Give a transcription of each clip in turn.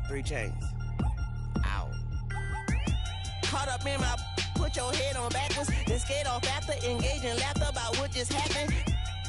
3 chains. Ow. Caught up in my, put your head on backwards, then skate off after, engage in laughter about what just happened.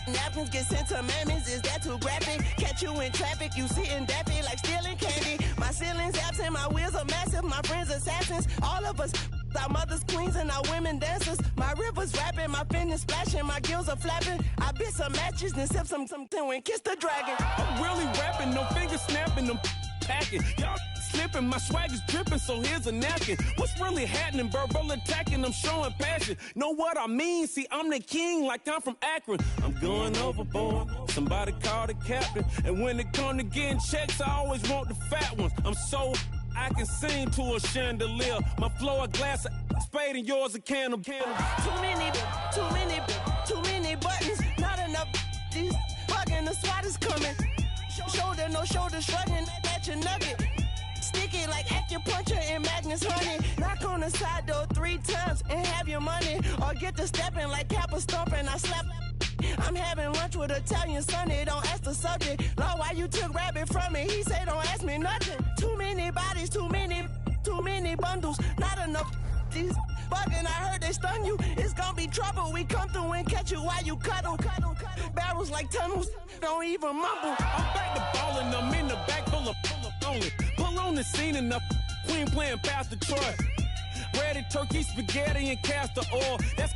Napkins get sent to mammies, is that too graphic? Catch you in traffic, you sitting daffy like stealing candy. My ceiling's absent, my wheels are massive, my friends assassins. All of us, our mothers queens and our women dancers. My rivers rapping, my fingers splashing, my gills are flapping. I bit some matches, then sip something and kiss the dragon. I'm really rapping, no fingers snapping, them packing. Y'all slipping, my swag is dripping, so here's a napkin. What's really happening? Verbal attacking, I'm showing passion. Know what I mean? See, I'm the king like I'm from Akron. I'm going overboard, somebody call the captain. And when it come to getting checks, I always want the fat ones. I'm so I can sing to a chandelier. My flow a glass of spade and yours a can of candle. Too many buttons, not enough. These fucking the SWAT is coming. Shoulder, no shoulder, shrugging at your nugget. Sticky like acupuncture and Magnus honey. Knock on the side door 3 times and have your money. Or get to stepping like Kappa stomping. I slap. I'm having lunch with Italian Sonny. Don't ask the subject. Lord, why you took rabbit from me? He say don't ask me nothing. Too many bodies, too many bundles. Not enough. These bugging, I heard they stun you. It's gonna be trouble. We come through and catch you while you cuddle. Barrels like tunnels. Don't even mumble. I'm back to ballin'. I'm in the back full of only. Pull on the scene and the queen playing Pastor Troy. Ready turkey, spaghetti, and castor oil. That's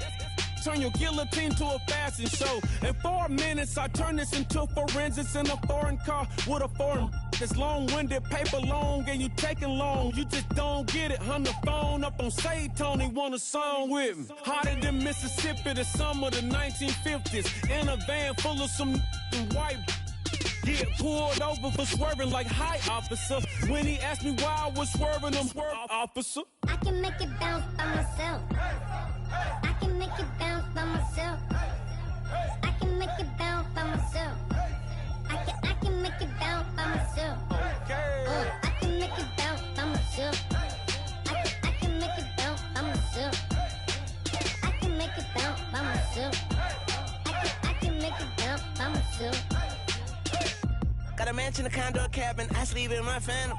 turn your guillotine to a fashion show. In 4 minutes, I turn this into forensics in a foreign car with a foreign. It's long-winded, paper long, and you taking long. You just don't get it. Hung the phone up on Say Tony, want a song with me. Hotter than Mississippi, the summer of the 1950s. In a van full of some white. Get pulled over for swerving like hi, officer. When he asked me why I was swerving, I'm swerve, officer. I can make it bounce by myself. I can make it bounce by myself. I can make it bounce by myself. I can make it bounce by myself. I can make it bounce by myself. I can make it bounce by myself. I can make it bounce by myself. I can make it bounce by myself. Got a mansion, a condo, a cabin. I sleep in my phantom.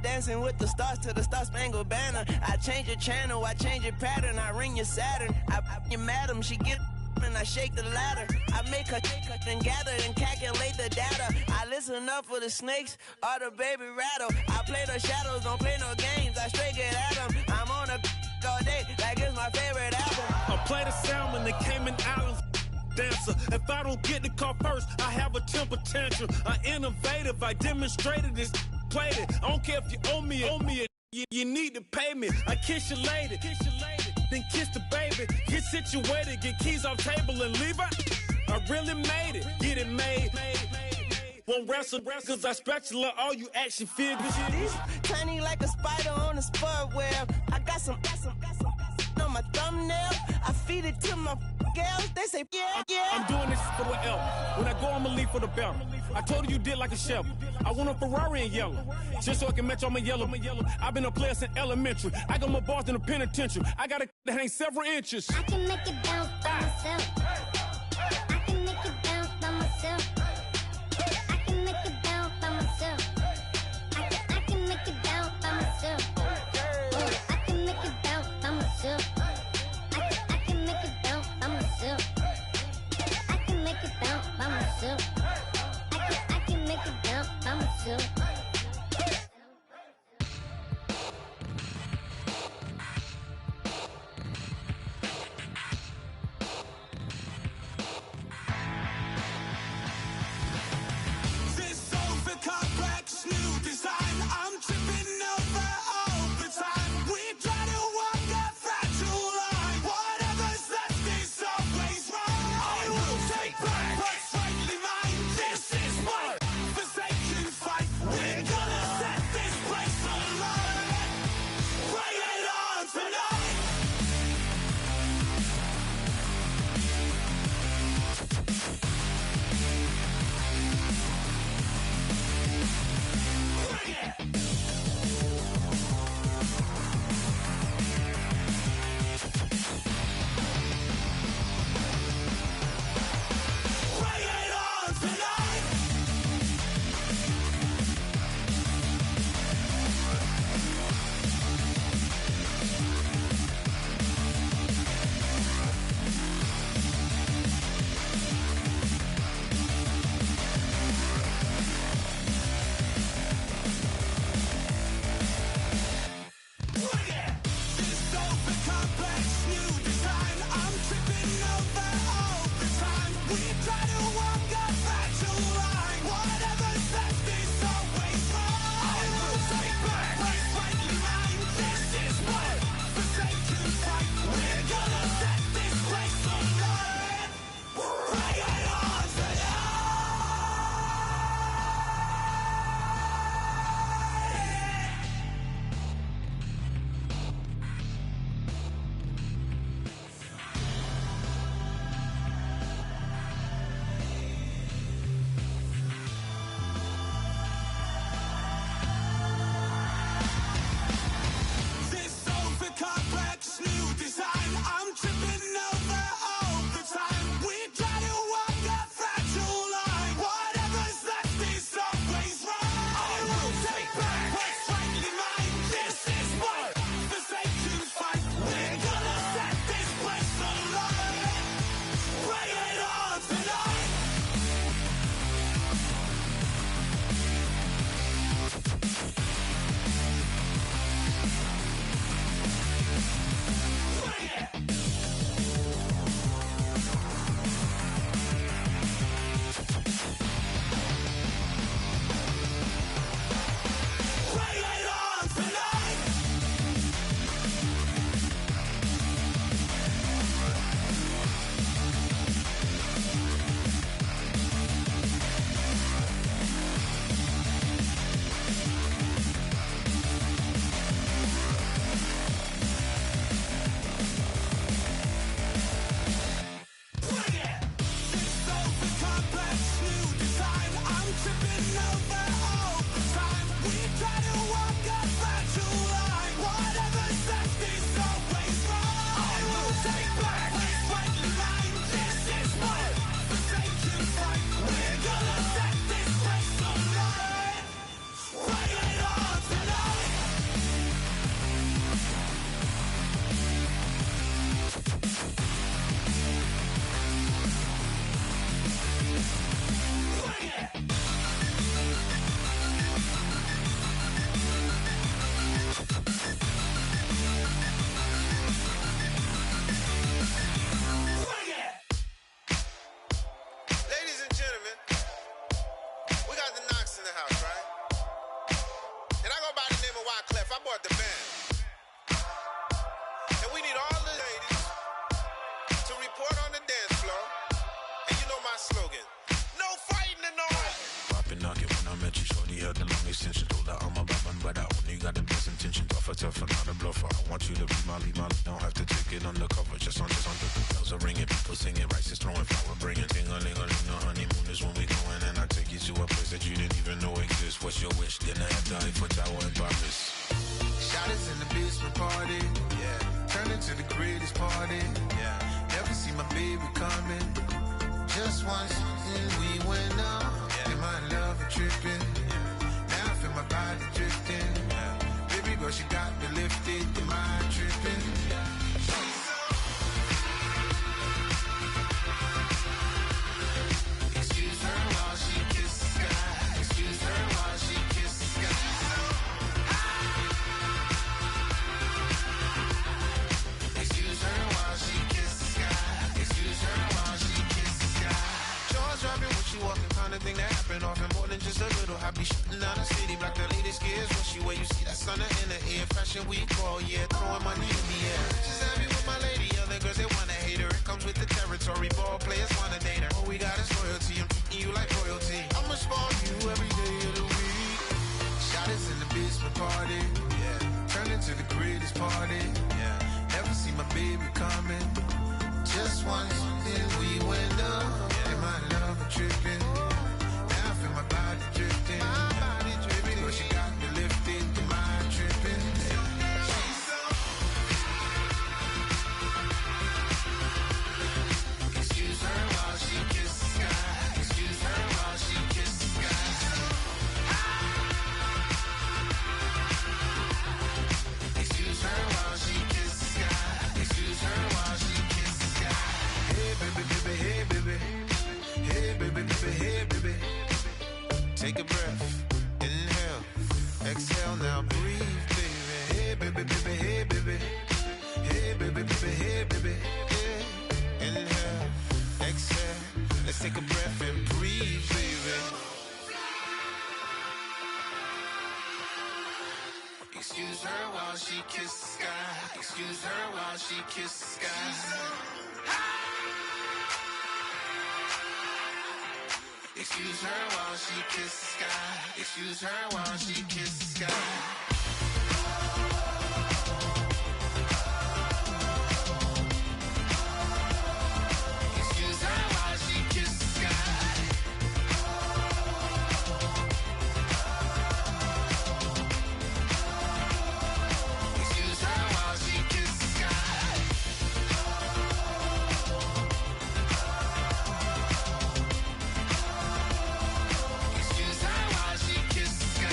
Dancing with the stars to the Star-Spangled Banner. I change your channel, I change your pattern. I ring your Saturn. I you madam, she get and I shake the ladder. I make her and gather and calculate the data. I listen up for the snakes or the baby rattle. I play the shadows, don't play no games. I straight get at them. I'm on a all day like it's my favorite album. I play the salmon, the Cayman Islands dancer. If I don't get the car first, I have a temper tantrum. I innovative, I demonstrated this. Played it. I don't care if you owe me it. You need to pay me. I kiss your lady, then kiss the baby. Get situated, get keys off table and leave her. I really made it, get it made. Won't wrestle, cause I spatula all you action figures. Tiny like a spider on a spud web. I got some on my thumbnail. I feed it to my girls. They say, yeah. I'm doing this for the L. When I go, I'ma leave for the belt. I told you did like a chef. I want a Ferrari in yellow, just so I can match all my yellow. I've been a player since elementary. I got my bars in the penitentiary. I got a that hang several inches. I can make it bounce by myself. I can make it bounce by myself. I can make it bounce by myself. I can make it bounce by myself. I can make it bounce by myself. I can make it bounce by myself. I can make it bounce by myself. I can make it bounce by myself. This is my forsaken fight. Knox in the house, right? And I go by the name of Wyclef. I bought the band. And we need all the ladies to report on the dance floor. And you know my slogan. No fighting in no Poppin' knock it when I met you, shorty had the long extension. Told her I'm a bad man, but I only got the best intention. Tougher, not a bluffer. I want you to be my lead, don't have to take it undercover. Just on the bells are ringing, people singing, rice is throwing, flower bringing. Ting-a-ling-a-ling, the honeymoon is when we going. And I take you to a place that you didn't even know exists. What's your wish? Then I have to Eiffel Tower in Paris. Shot us in the basement party, yeah. Turn into the greatest party, yeah. Never see my baby coming. Just once, and we went up, yeah. And my love a tripping, yeah. Now I feel my body drifting, yeah. Baby girl, she got me lifted, the mind tripping, yeah. Excuse her while she kiss the sky. Excuse her while she kiss the sky. Excuse her while she kiss the sky. Excuse her while she kiss the sky. Jaws dropping when she walking, kind of thing that happen often. More than just a little happy shooting down the city. Black the latest gears when she wear. You see that sun in the air. Fashion week all year, throwing money in the air. She's happy with my lady. Other girls they wanna hate her. It comes with the territory. Ball players wanna date her. All we got is loyalty. I'm treating you like royalty. I'ma spoil you every day of the week. Shot us in the basement party, yeah. Turn into the greatest party, yeah. Never see my baby coming. Just once, then we went up, yeah. And my love a tripping. Now I feel my body drifting. My body dripping. But she got me lifted, the mind tripping. Excuse her while she kiss the sky. Excuse her while she kiss the sky. Excuse her while she kiss the sky. Excuse her while she kiss the sky. Hey baby, baby, hey baby. Hey baby, baby, hey baby. Take a breath, inhale, exhale, now breathe, baby. Hey baby, baby, hey baby. Hey baby, baby, hey baby. Yeah. Inhale, exhale, let's take a breath and breathe, baby. Excuse her while she kiss the sky. Excuse her while she kiss the sky. Excuse her while she kiss the sky. Excuse her while she kiss the sky. Excuse her while she kiss the sky. Excuse her while she kiss the sky. Excuse her while she kiss the sky.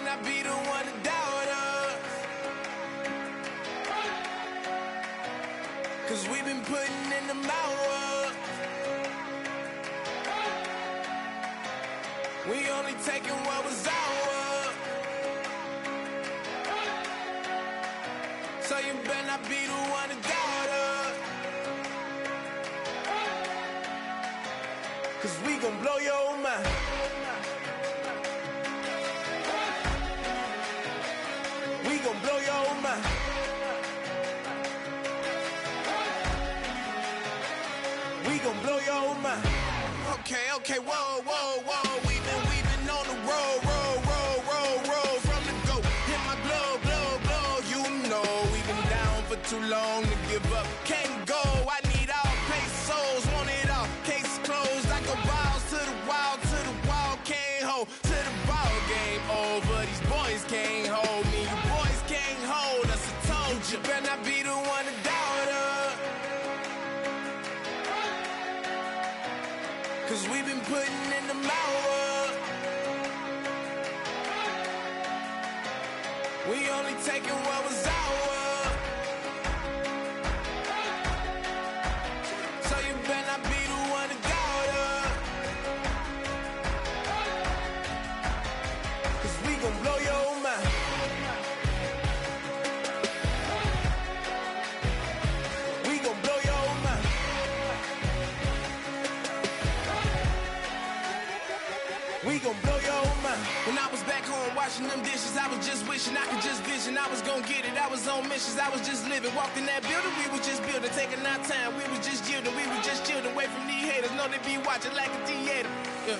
not be the one to doubt us. 'Cause we've been putting in the hours. We only taking what was ours. So you better not be the one to doubt us. 'Cause we gon' blow your mind. We gon' blow your mind. We gon' blow your mind. Okay, whoa. We've been on the road from the go. Hit my glow. You know we've been down for too long to give up. Can't go. I need all pesos, want it all. Case closed. I go balls to the wall, can't hold. To the ball game over. These boys can't hold me. You boys can't hold us. I told you. Better not be the one to doubt us. 'Cause we've been putting in the hours. We only taking what was ours. So you better not be the one to doubt us. 'Cause we gon' blow your mind. We gon' blow your mind. We gon' blow your mind. When I was back home washing them dishes, I was just wishing I could just vision. I was gon' get it, I was on missions, I was just living. Walked in that building, we was just building, taking our time. We was just yielding, we was just chilling. Away from these haters, know they be watching like a theater. Yeah.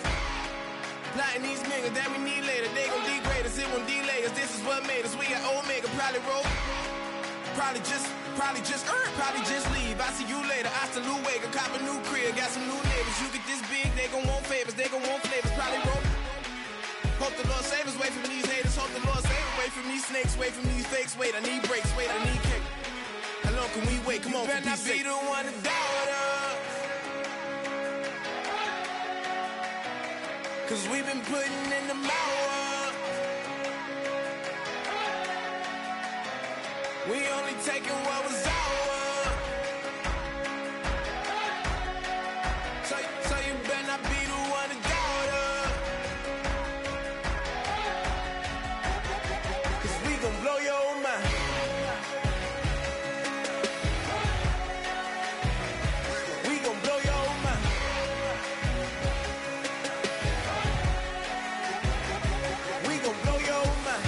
Plotting these niggas that we need later. They gon' degrade us, it won't delay us. This is what made us. We got Omega, probably roll. Probably just leave. I see you later. I salute Wake, cop a new crib, got some new neighbors. You get this big, they gon' want favors, they gon' want flavors. Probably roll. Hope the Lord save us, wait from these haters. Hope the Lord save us, wait from these snakes, wait from these fakes. Wait, I need breaks, wait, I need cake. How long can we wait? Come on, better not be the one to doubt us. 'Cause we've been putting in the hours. We only taking what was ours. So you better not be the one to doubt us. 'Cause we gon' blow your mind. We gon' blow your mind. We gon' blow your mind.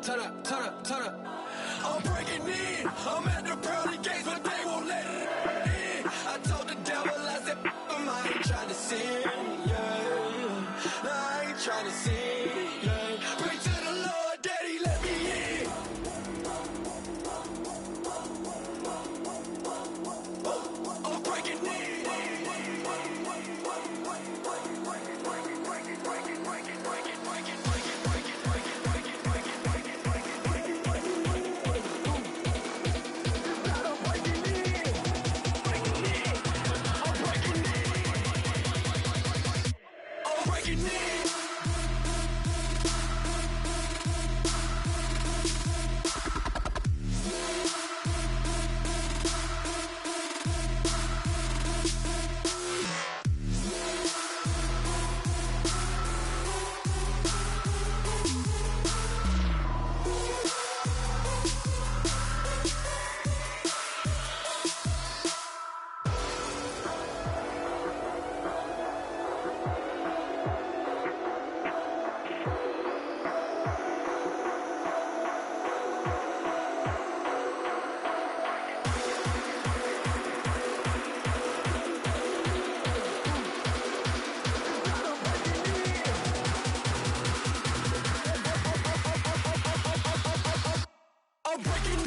turn up, turn up, turn up. I'm breaking in. I'm at the pearly gates, but they won't let it in. I told the devil, I said, I ain't trying to sin, yeah. No, I ain't trying to sin, yeah. Pray to the Lord, Daddy, let me in. I'm breaking in. I'm breaking in.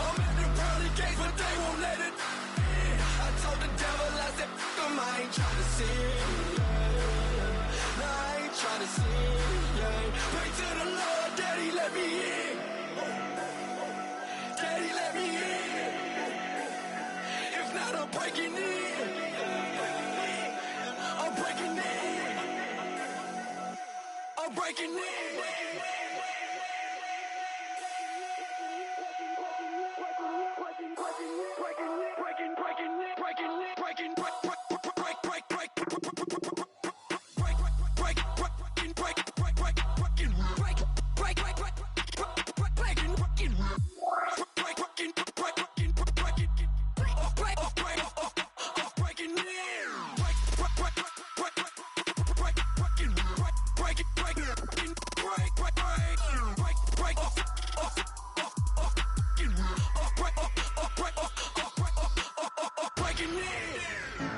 I'm at the pearly gates, but they won't let it in. I told the devil, I said, I ain't trying to sin, yeah. No, I ain't trying to sin, yeah. Pray to the Lord, Daddy, let me in. Daddy, let me in. If not, I'm breaking in. I'm breaking in. I'm breaking in. Breaking in.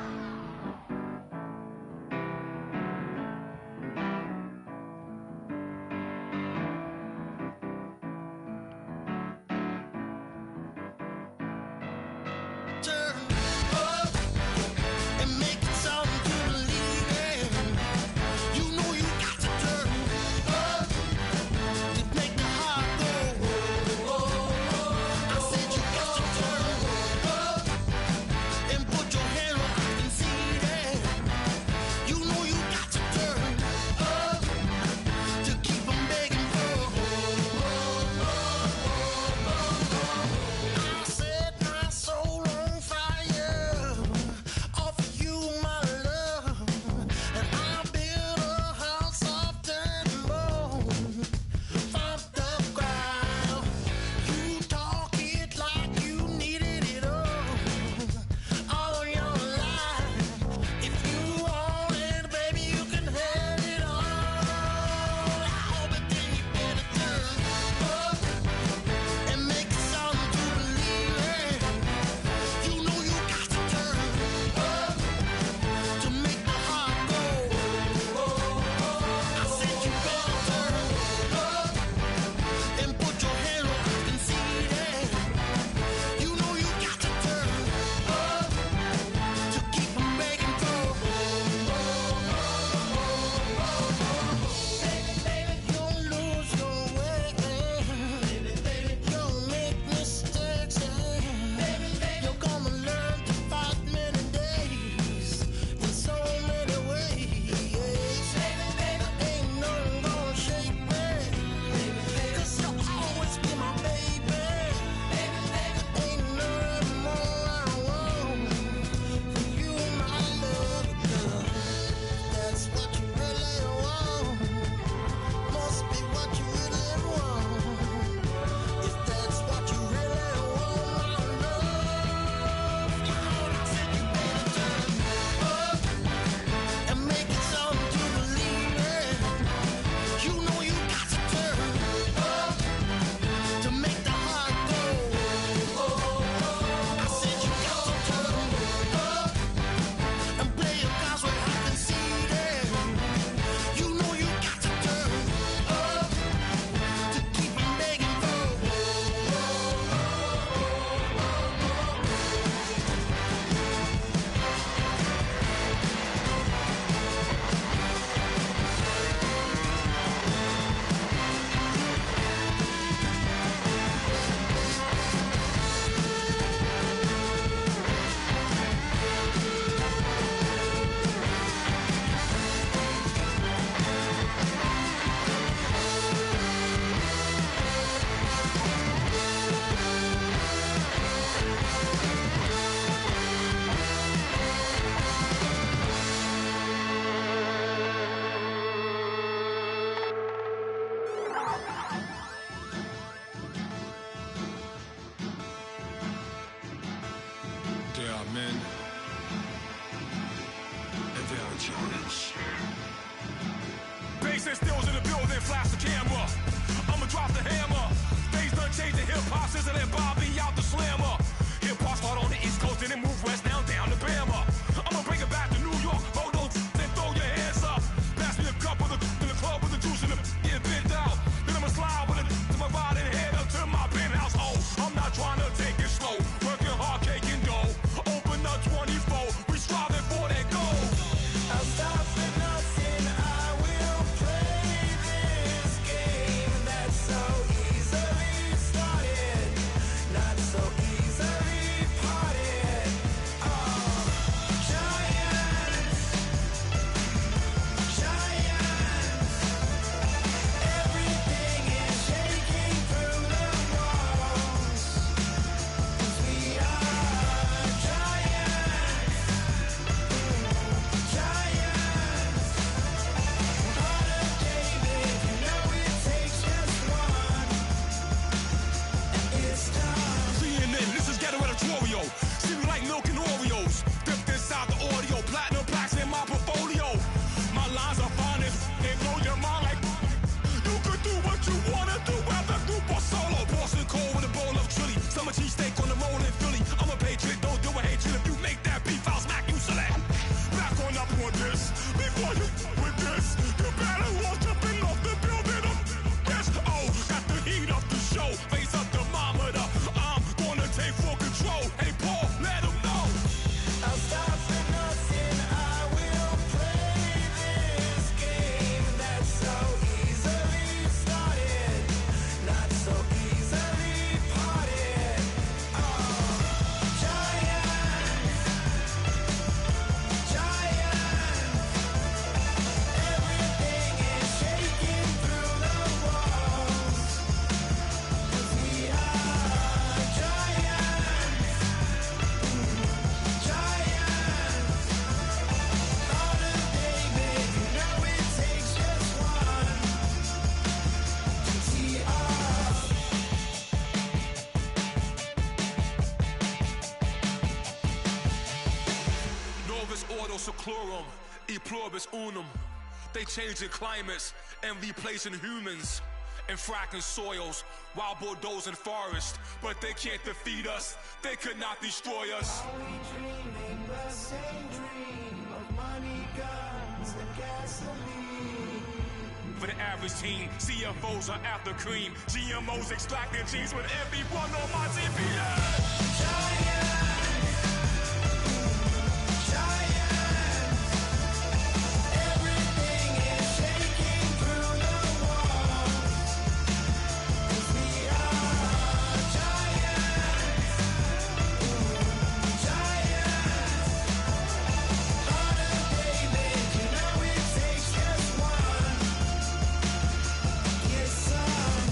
Bass and stills in the building, flash the camera. I'ma drop the hammer. Things done changed the hip-hop, sizzle and Bobby out the slammer. Hip-hop start on the East Coast and then move west down to Bama. I'ma bring it back to New York, hold on, then throw your hands up. Pass me a cup with in the club with the juice in the get bent out. Then I'ma slide with it to my ride and head up to my penthouse. Oh, I'm not trying to take it slow, working hard, caking dough. Open up 24, we striving for that goal. I'll stop for nothing, I will play this game that's so easily started, not so easily parted. Giants, everything is shaking through the walls, 'cause we are giants. Heart of David, you know it takes just one, and it's time. CNN, this is Ghetto Editorial. See me like milk and Oreos. Dipped inside the audio, platinum plaques in my portfolio. My lines are fine as they blow your mind like you could do what you wanna do, whether group or solo. Boston cold with a bowl of chili. Summer cheesesteak on the roll in Philly. I'm a patriot, don't do a hatred. If you make that beef, I'll smack you silly. Back on up on this. Before you with this, you better walk jumping off the building of this. Oh, got the heat up the show. Face up thermometer. I'm gonna take full control. Hey Paul, let him know. I'll stop for nothing, I will play this game that's so easily started, not so easily parted. Giants, everything is shaking through the walls, 'cause we are giants. Heart of David, you know it takes just one to tee up. Novus ordo seclorum, e pluribus unum. They changing climates and replacing humans and fracking soils while bulldozing forests. But they can't defeat us, they could not destroy us. Are we dreaming the same dream of money, guns, and gasoline? For the average team, CFOs are after cream. GMOs extracting genes with everyone on my GPS. Everything is shaking through the walls, 'cause we are giants. Heart of David, you know it takes just one. Get some.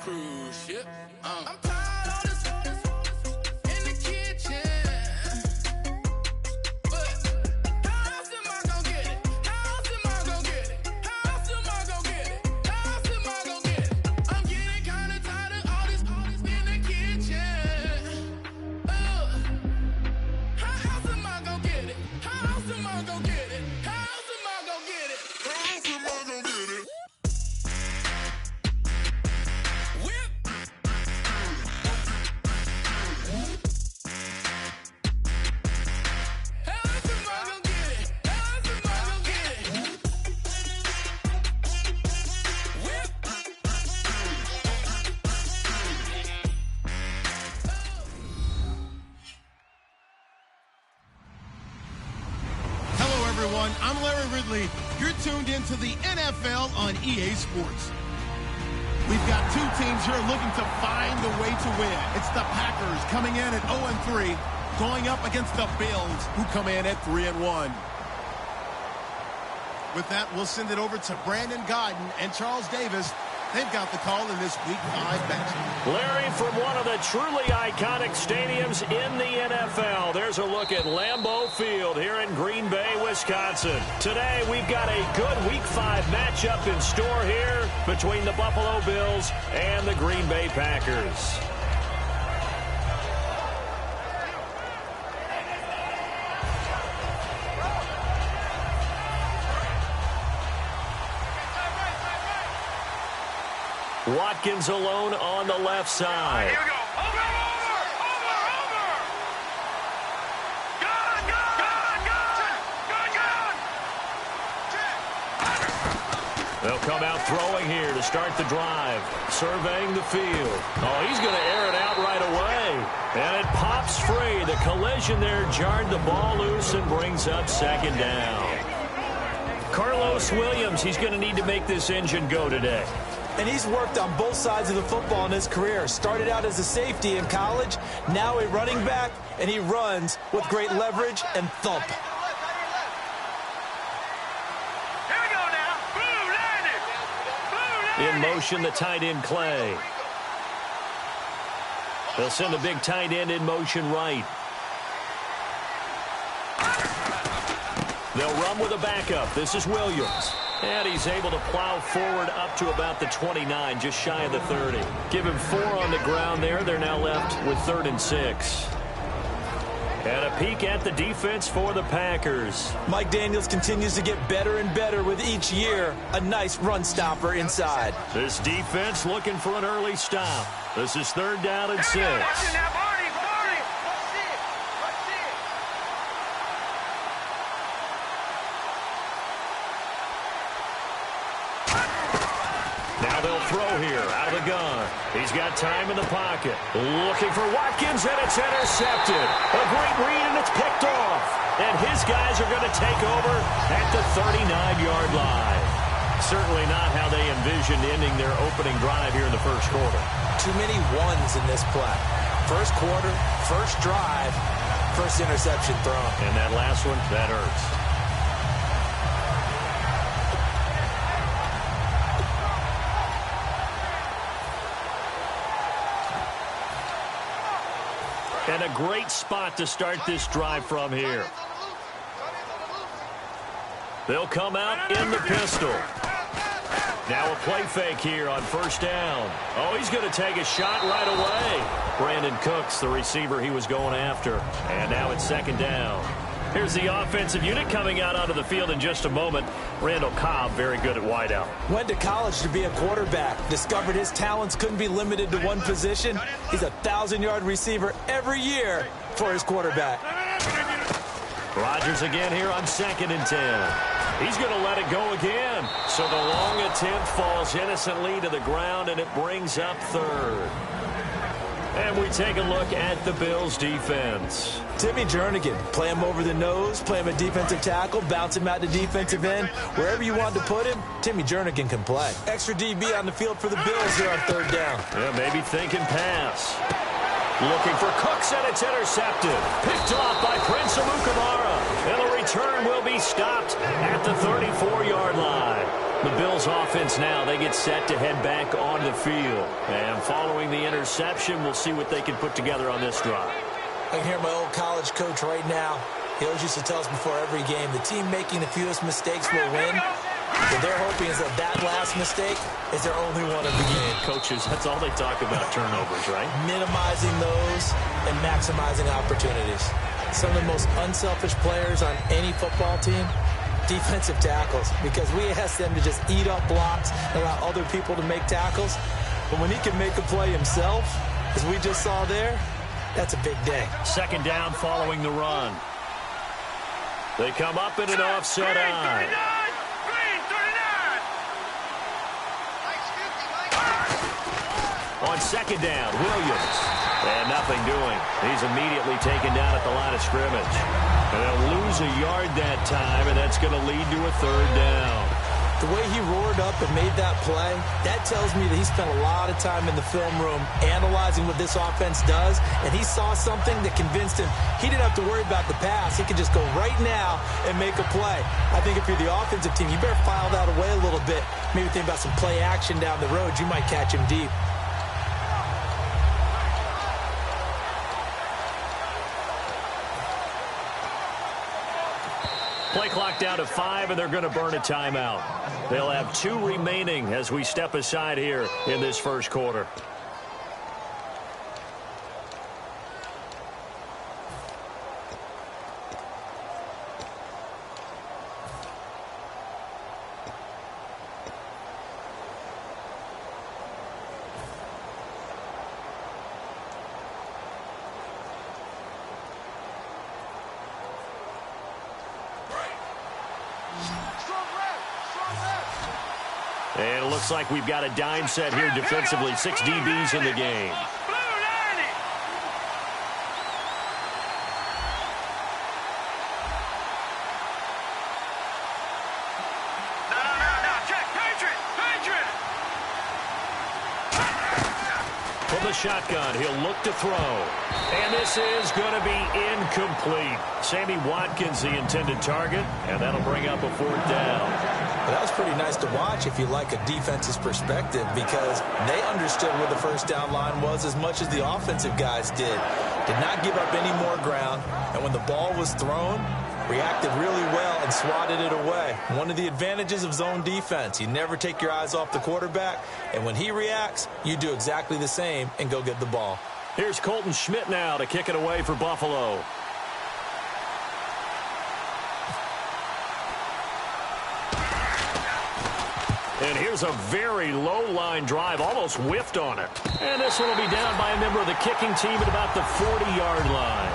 cruise ship. I'm tired of this in the kitchen. But how else am I gonna get it? How else am I gonna get it? How else am I gonna get it? How else am I gonna get it? I'm getting kinda tired of all this in the kitchen. How else am I gonna get it? How else am I gonna get it? How else am I gonna get it? How else am I gonna get it? Whip. How else am I gonna get it? How else am I gonna get it? Whip. Hello, everyone. I'm Larry Ridley. You're tuned into the NFL on EA Sports. We've got two teams here looking to find a way to win. It's the Packers coming in at 0-3, going up against the Bills, who come in at 3-1. With that, we'll send it over to Brandon Godden and Charles Davis. They've got the call in this Week 5 matchup. Larry, from one of the truly iconic stadiums in the NFL, there's a look at Lambeau Field here in Green Bay, Wisconsin. Today, we've got a good Week 5 matchup in store here between the Buffalo Bills and the Green Bay Packers. Watkins alone on the left side. Here we go. Over. They'll come out throwing here to start the drive. Surveying the field. Oh, he's going to air it out right away. And it pops free. The collision there jarred the ball loose and brings up second down. Carlos Williams, he's going to need to make this engine go today. And he's worked on both sides of the football in his career. Started out as a safety in college, now a running back, and he runs with great leverage and thump. Here we go now. Blue landed. In motion, the tight end, Clay. They'll send the big tight end in motion right. They'll run with a backup. This is Williams. And he's able to plow forward up to about the 29, just shy of the 30. Give him 4 on the ground there. They're now left with 3rd and 6. And a peek at the defense for the Packers. Mike Daniels continues to get better and better with each year. A nice run stopper inside. This defense looking for an early stop. This is 3rd down and 6. Now they'll throw here out of the gun. He's got time in the pocket. Looking for Watkins, and it's intercepted. A great read, and it's picked off. And his guys are going to take over at the 39-yard line. Certainly not how they envisioned ending their opening drive here in the first quarter. Too many ones in this play. First quarter, first drive, first interception thrown. And that last one, that hurts. And a great spot to start this drive from here. They'll come out in the pistol. Now a play fake here on 1st down. Oh, he's going to take a shot right away. Brandon Cooks, the receiver he was going after. And now it's 2nd down. Here's the offensive unit coming out onto the field in just a moment. Randall Cobb, very good at wideout. Went to college to be a quarterback. Discovered his talents couldn't be limited to one position. He's a 1,000-yard receiver every year for his quarterback. Rodgers again here on 2nd and 10. He's going to let it go again. So the long attempt falls innocently to the ground, and it brings up 3rd. And we take a look at the Bills' defense. Timmy Jernigan, play him over the nose, play him a defensive tackle, bounce him out to defensive end. Wherever you want to put him, Timmy Jernigan can play. Extra DB on the field for the Bills here on 3rd down. Yeah, maybe thinking pass. Looking for Cooks, and it's intercepted. Picked off by Prince Amukamara. And the return will be stopped at the 34-yard line. The Bills offense now, they get set to head back on the field. And following the interception, we'll see what they can put together on this drive. I can hear my old college coach right now. He always used to tell us before every game, the team making the fewest mistakes will win. What they're hoping is that last mistake is their only one of the game. Coaches, that's all they talk about, turnovers, right? Minimizing those and maximizing opportunities. Some of the most unselfish players on any football team, defensive tackles, because we ask them to just eat up blocks and allow other people to make tackles. But when he can make a play himself, as we just saw there, that's a big day. Second down following the run. They come up in an offset eye. On second down, Williams. And nothing doing. He's immediately taken down at the line of scrimmage. And they'll lose a yard that time, and that's going to lead to a third down. The way he roared up and made that play, that tells me that he spent a lot of time in the film room analyzing what this offense does, and he saw something that convinced him he didn't have to worry about the pass. He could just go right now and make a play. I think if you're the offensive team, you better file that away a little bit. Maybe think about some play action down the road. You might catch him deep. Play clock down to 5, and they're going to burn a timeout. They'll have 2 remaining as we step aside here in this first quarter. And it looks like we've got a dime set here defensively. 6 DBs in the game. From the shotgun, he'll look to throw. And this is going to be incomplete. Sammy Watkins, the intended target, and that'll bring up a 4th down. But that was pretty nice to watch if you like a defense's perspective, because they understood where the first down line was as much as the offensive guys did. Did not give up any more ground, and when the ball was thrown, reacted really well and swatted it away. One of the advantages of zone defense, you never take your eyes off the quarterback, and when he reacts, you do exactly the same and go get the ball. Here's Colton Schmidt now to kick it away for Buffalo. And here's a very low line drive, almost whiffed on it. And this one will be down by a member of the kicking team at about the 40-yard line.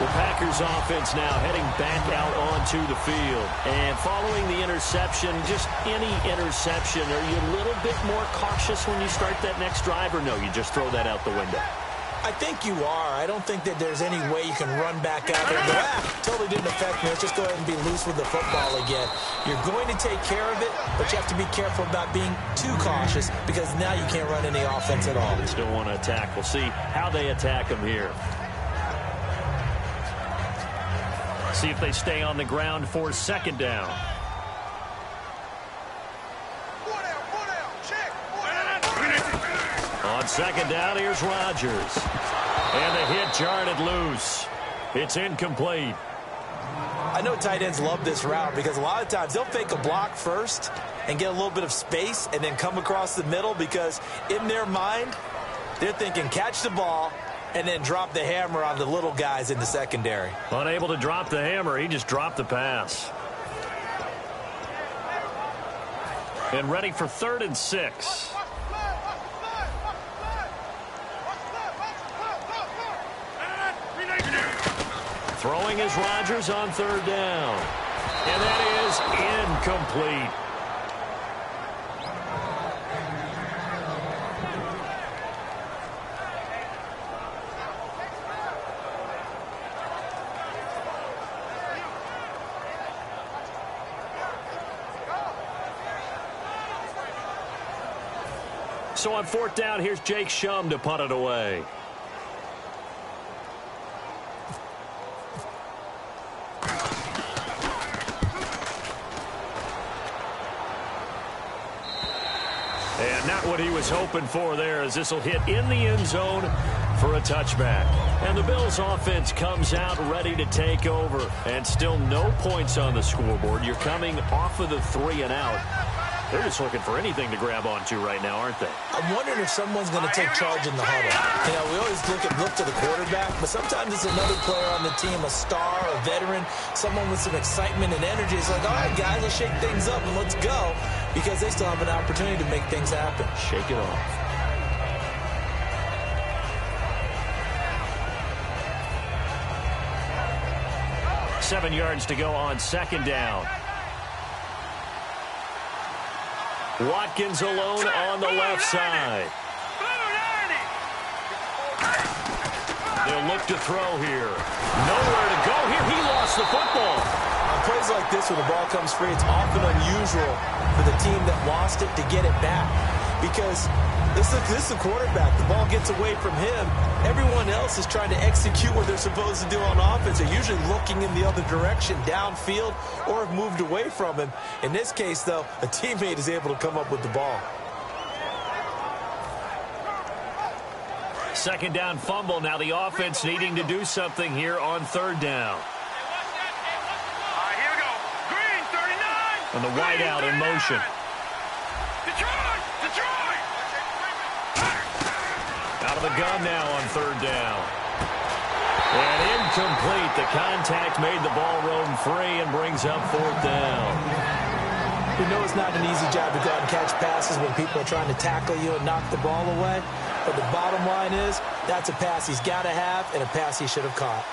The Packers offense now heading back out onto the field. And following the interception, just any interception, are you a little bit more cautious when you start that next drive, or no, you just throw that out the window? I think you are. I don't think that there's any way you can run back out there and go, totally didn't affect me. Let's just go ahead and be loose with the football again. You're going to take care of it, but you have to be careful about being too cautious, because now you can't run any offense at all. They still want to attack. We'll see how they attack them here. See if they stay on the ground for second down. On second down, here's Rodgers. And the hit jarred it loose. It's incomplete. I know tight ends love this route because a lot of times they'll fake a block first and get a little bit of space and then come across the middle, because in their mind, they're thinking catch the ball and then drop the hammer on the little guys in the secondary. Unable to drop the hammer, he just dropped the pass. And ready for 3rd and 6. Throwing is Rodgers on 3rd down. And that is incomplete. So on 4th down, here's Jake Shum to punt it away. was hoping for there, as this will hit in the end zone for a touchback. And the Bills offense comes out ready to take over. And still no points on the scoreboard. You're coming off of the 3 and out. They're just looking for anything to grab onto right now, aren't they? I'm wondering if someone's going to take charge in the huddle. You know, we always look to the quarterback, but sometimes it's another player on the team, a star, a veteran, someone with some excitement and energy. It's like, all right, guys, let's shake things up and let's go, because they still have an opportunity to make things happen. Shake it off. Seven yards to go on second down. Watkins alone on the left side. They'll look to throw here. Nowhere to go here. He lost the football. On plays like this, when the ball comes free, it's often unusual for the team that lost it to get it back. Because this is the quarterback. The ball gets away from him. Everyone else is trying to execute what they're supposed to do on offense. They're usually looking in the other direction, downfield, or have moved away from him. In this case, though, a teammate is able to come up with the ball. Second down fumble. Now the offense needing to do something here on third down. Here we go. Green, 39. And the wideout in motion. Detroit! Out of the gun now on third down. And incomplete. The contact made the ball roam free and brings up fourth down. You know it's not an easy job to go out and catch passes when people are trying to tackle you and knock the ball away. But the bottom line is, that's a pass he's got to have and a pass he should have caught.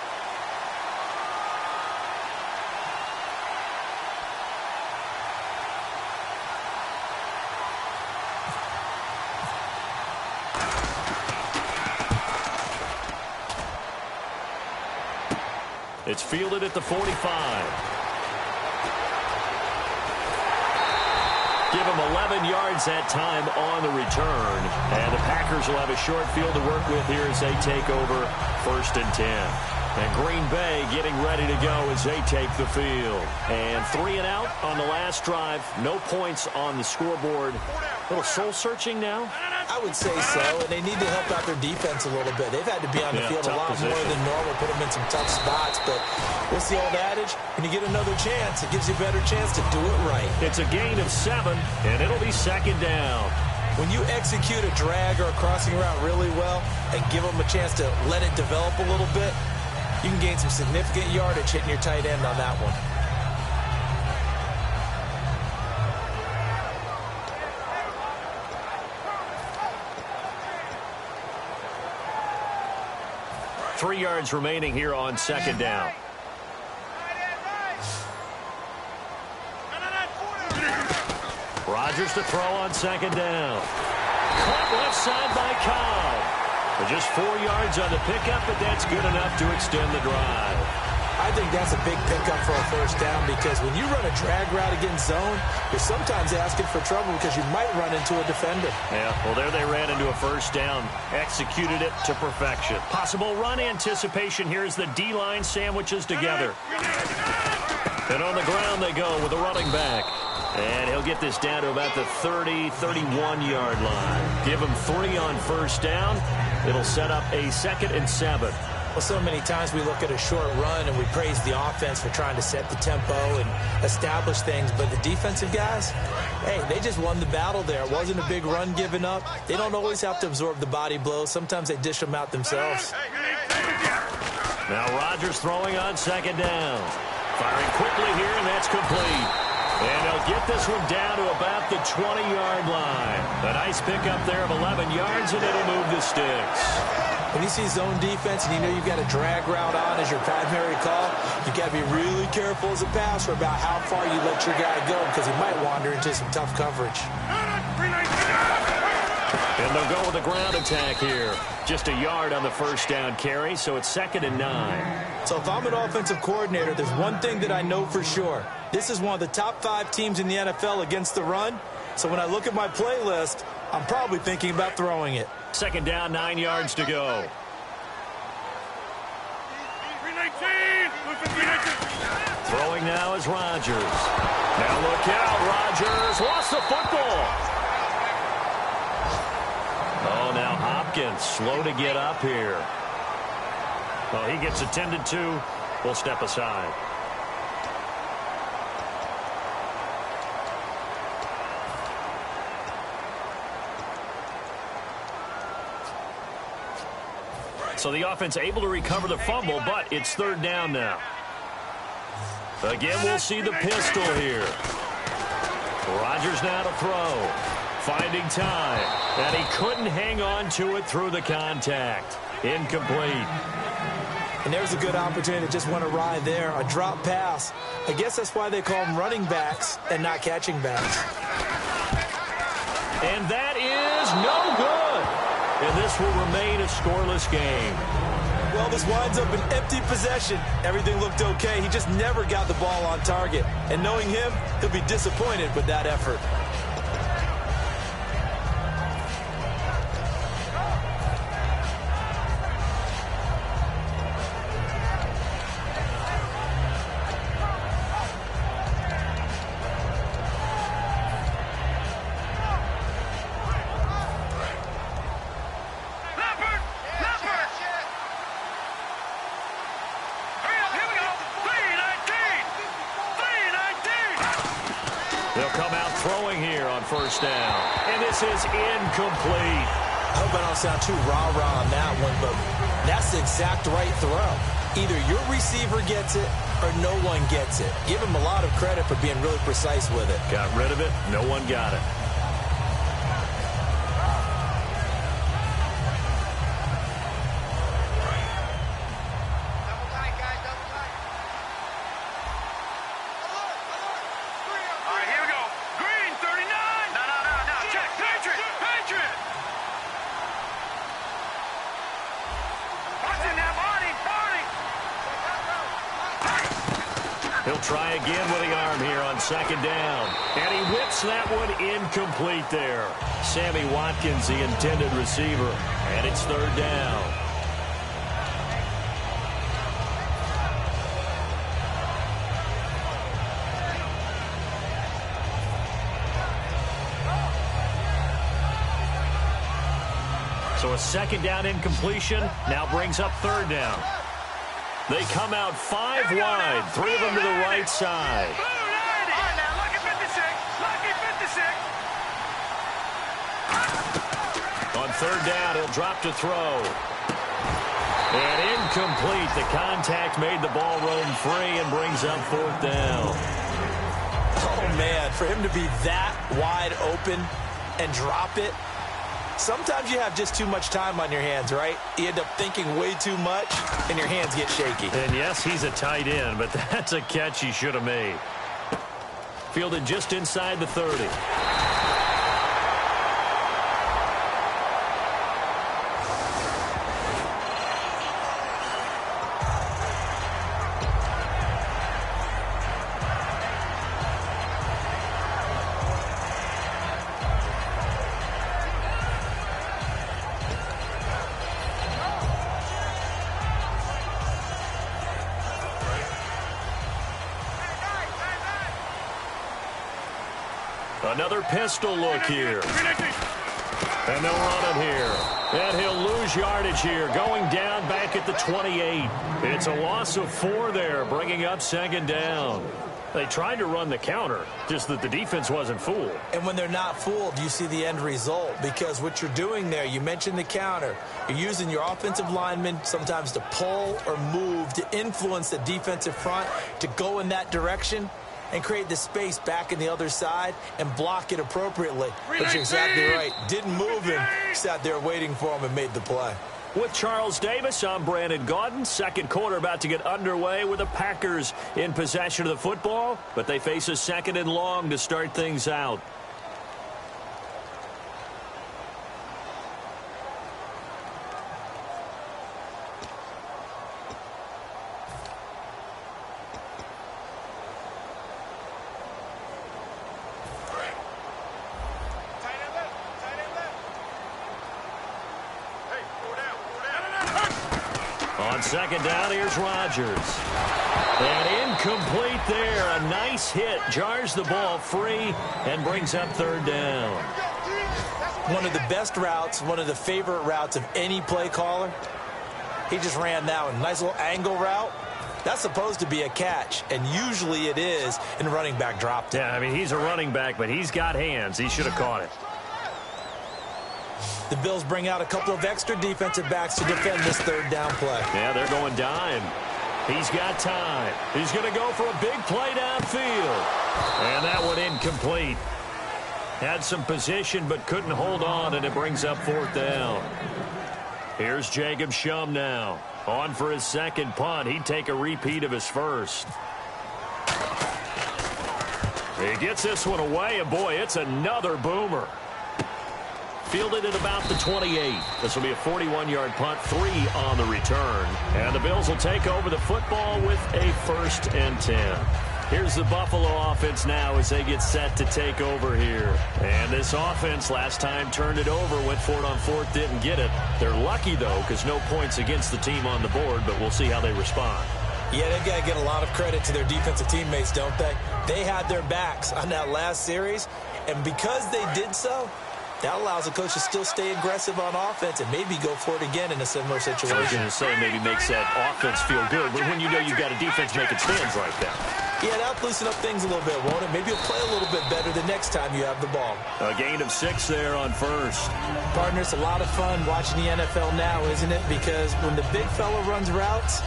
It's fielded at the 45. Give him 11 yards that time on the return. And the Packers will have a short field to work with here as they take over first and 10. And Green Bay getting ready to go as they take the field. And 3 and out on the last drive. No points on the scoreboard. A little soul-searching now? I would say so, and they need to help out their defense a little bit. They've had to be on the field a lot more than normal, put them in some tough spots. But what's the old adage? When you get another chance, it gives you a better chance to do it right. It's a gain of 7, and it'll be second down. When you execute a drag or a crossing route really well and give them a chance to let it develop a little bit, you can gain some significant yardage hitting your tight end on that one. Three yards remaining here on second down. Rodgers to throw on second down. Caught left side by Cobb. Just 4 yards on the pickup, but that's good enough to extend the drive. I think that's a big pickup for a first down, because when you run a drag route against zone, you're sometimes asking for trouble because you might run into a defender. Yeah, well, there they ran into a first down. Executed it to perfection. Possible run anticipation. Here's the D-line sandwiches together. And on the ground they go with the running back. And he'll get this down to about the 30, 31-yard line. Give him 3 on first down. It'll set up a 2nd and 7. Well, so many times we look at a short run and we praise the offense for trying to set the tempo and establish things. But the defensive guys, hey, they just won the battle there. It wasn't a big run given up. They don't always have to absorb the body blows. Sometimes they dish them out themselves. Now Rodgers throwing on second down. Firing quickly here, and that's complete. And they'll get this one down to about the 20-yard line. A nice pickup there of 11 yards, and it'll move the sticks. When you see zone defense and you know you've got a drag route on as your primary call, you've got to be really careful as a passer about how far you let your guy go, because he might wander into some tough coverage. And they'll go with a ground attack here. Just a yard on the first down carry, so it's 2nd and 9. So if I'm an offensive coordinator, there's one thing that I know for sure. This is one of the top 5 teams in the NFL against the run. So when I look at my playlist, I'm probably thinking about throwing it. Second down, 9 yards to go. Throwing now is Rodgers. Now look out, Rodgers lost the football. Hopkins, slow to get up here. Well, he gets attended to. We'll step aside. So the offense able to recover the fumble, but it's third down now. Again, we'll see the pistol here. Rodgers now to throw. Finding time. And he couldn't hang on to it through the contact. Incomplete. And there's a good opportunity to just went awry there. A drop pass. I guess that's why they call them running backs and not catching backs. And that is no good. And this will remain a scoreless game. Well, this winds up an empty possession. Everything looked okay. He just never got the ball on target. And knowing him, he'll be disappointed with that effort. First down. And this is incomplete. I hope I don't sound too rah-rah on that one, but that's the exact right throw. Either your receiver gets it or no one gets it. Give him a lot of credit for being really precise with it. Got rid of it. No one got it. He'll try again with the arm here on second down. And he whips that one incomplete there. Sammy Watkins, the intended receiver. And it's third down. So a second down incompletion now brings up third down. They come out 5 wide, 3 of them to the right side. On third down, he'll drop to throw. And incomplete. The contact made the ball roam free and brings up fourth down. Oh, man, for him to be that wide open and drop it, sometimes you have just too much time on your hands, right? You end up thinking way too much, and your hands get shaky. And yes, he's a tight end, but that's a catch he should have made. Fielded just inside the 30. Another pistol look here. And they'll run it here. And he'll lose yardage here, going down back at the 28. It's a loss of 4 there, bringing up second down. They tried to run the counter, just that the defense wasn't fooled. And when they're not fooled, you see the end result. Because what you're doing there, you mentioned the counter. You're using your offensive linemen sometimes to pull or move to influence the defensive front to go in that direction and create the space back in the other side and block it appropriately. But you're exactly right. Didn't move him, sat there waiting for him and made the play. With Charles Davis, I'm Brandon Gaudin. Second quarter about to get underway with the Packers in possession of the football, but they face a second and long to start things out. Second down, here's Rodgers. And incomplete there. A nice hit. Jars the ball free and brings up third down. one of the best routes, one of the favorite routes of any play caller. He just ran that one. Nice little angle route. That's supposed to be a catch, and usually it is, and the running back dropped it. Yeah, I mean, he's a running back, but he's got hands. He should have caught it. The Bills bring out a couple of extra defensive backs to defend this third down play. Yeah, they're going dime. He's got time. He's going to go for a big play downfield. And that one incomplete. Had some position but couldn't hold on, and it brings up fourth down. Here's Jacob Shum now. On for his second punt. He'd take a repeat of his first. He gets this one away, and boy, it's another boomer. Fielded at about the 28. This will be a 41-yard punt, 3 on the return. And the Bills will take over the football with a 1st and 10. Here's the Buffalo offense now as they get set to take over here. And this offense last time turned it over, went for it on 4th, didn't get it. They're lucky, though, because no points against the team on the board, but we'll see how they respond. Yeah, they've got to get a lot of credit to their defensive teammates, don't they? They had their backs on that last series, and because they did so, that allows the coach to still stay aggressive on offense and maybe go for it again in a similar situation. I was going to say maybe makes that offense feel good, but when you know you've got a defense making stands like that. Yeah, that'll loosen up things a little bit, won't it? Maybe you'll play a little bit better the next time you have the ball. A gain of 6 there on first. Partner, it's a lot of fun watching the NFL now, isn't it? Because when the big fella runs routes,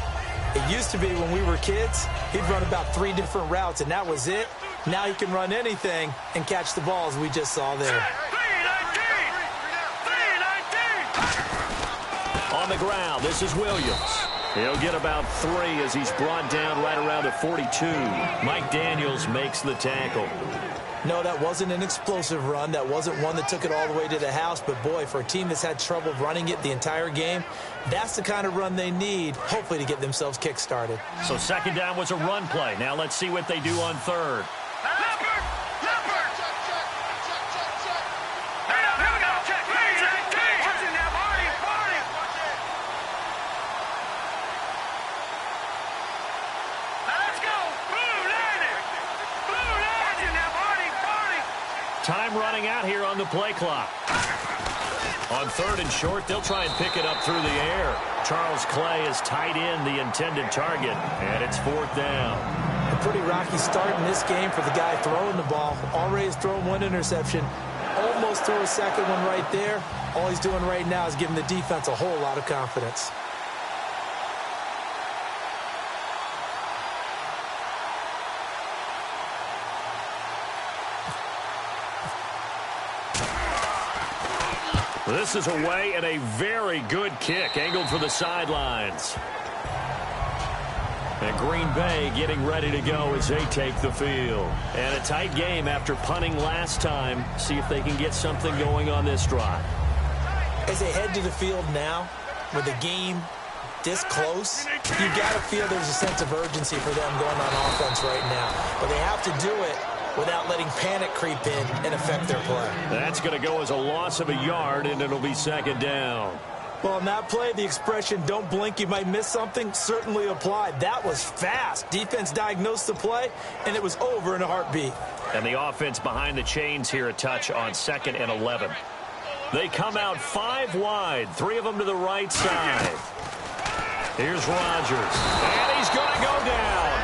it used to be when we were kids, he'd run about 3 different routes, and that was it. Now he can run anything and catch the ball, as we just saw there. On the ground, this is Williams. He'll get about 3 as he's brought down right around the 42. Mike Daniels makes the tackle. No, that wasn't an explosive run. That wasn't one that took it all the way to the house. But, boy, for a team that's had trouble running it the entire game, that's the kind of run they need, hopefully, to get themselves kick-started. So second down was a run play. Now let's see what they do on third. Time running out here on the play clock. On 3rd and short, they'll try and pick it up through the air. Charles Clay is tight in the intended target, and it's 4th down. A pretty rocky start in this game for the guy throwing the ball. Already has thrown 1 interception. Almost threw a second one right there. All he's doing right now is giving the defense a whole lot of confidence. This is away and a very good kick, angled for the sidelines. And Green Bay getting ready to go as they take the field. And a tight game after punting last time. See if they can get something going on this drive. As they head to the field now, with the game this close, you got to feel there's a sense of urgency for them going on offense right now. But they have to do it without letting panic creep in and affect their play. That's going to go as a loss of a yard, and it'll be second down. Well, on that play, the expression, don't blink, you might miss something, certainly applied. That was fast. Defense diagnosed the play, and it was over in a heartbeat. And the offense behind the chains here a touch on 2nd and 11. They come out 5 wide, 3 of them to the right side. Here's Rodgers, and he's going to go down.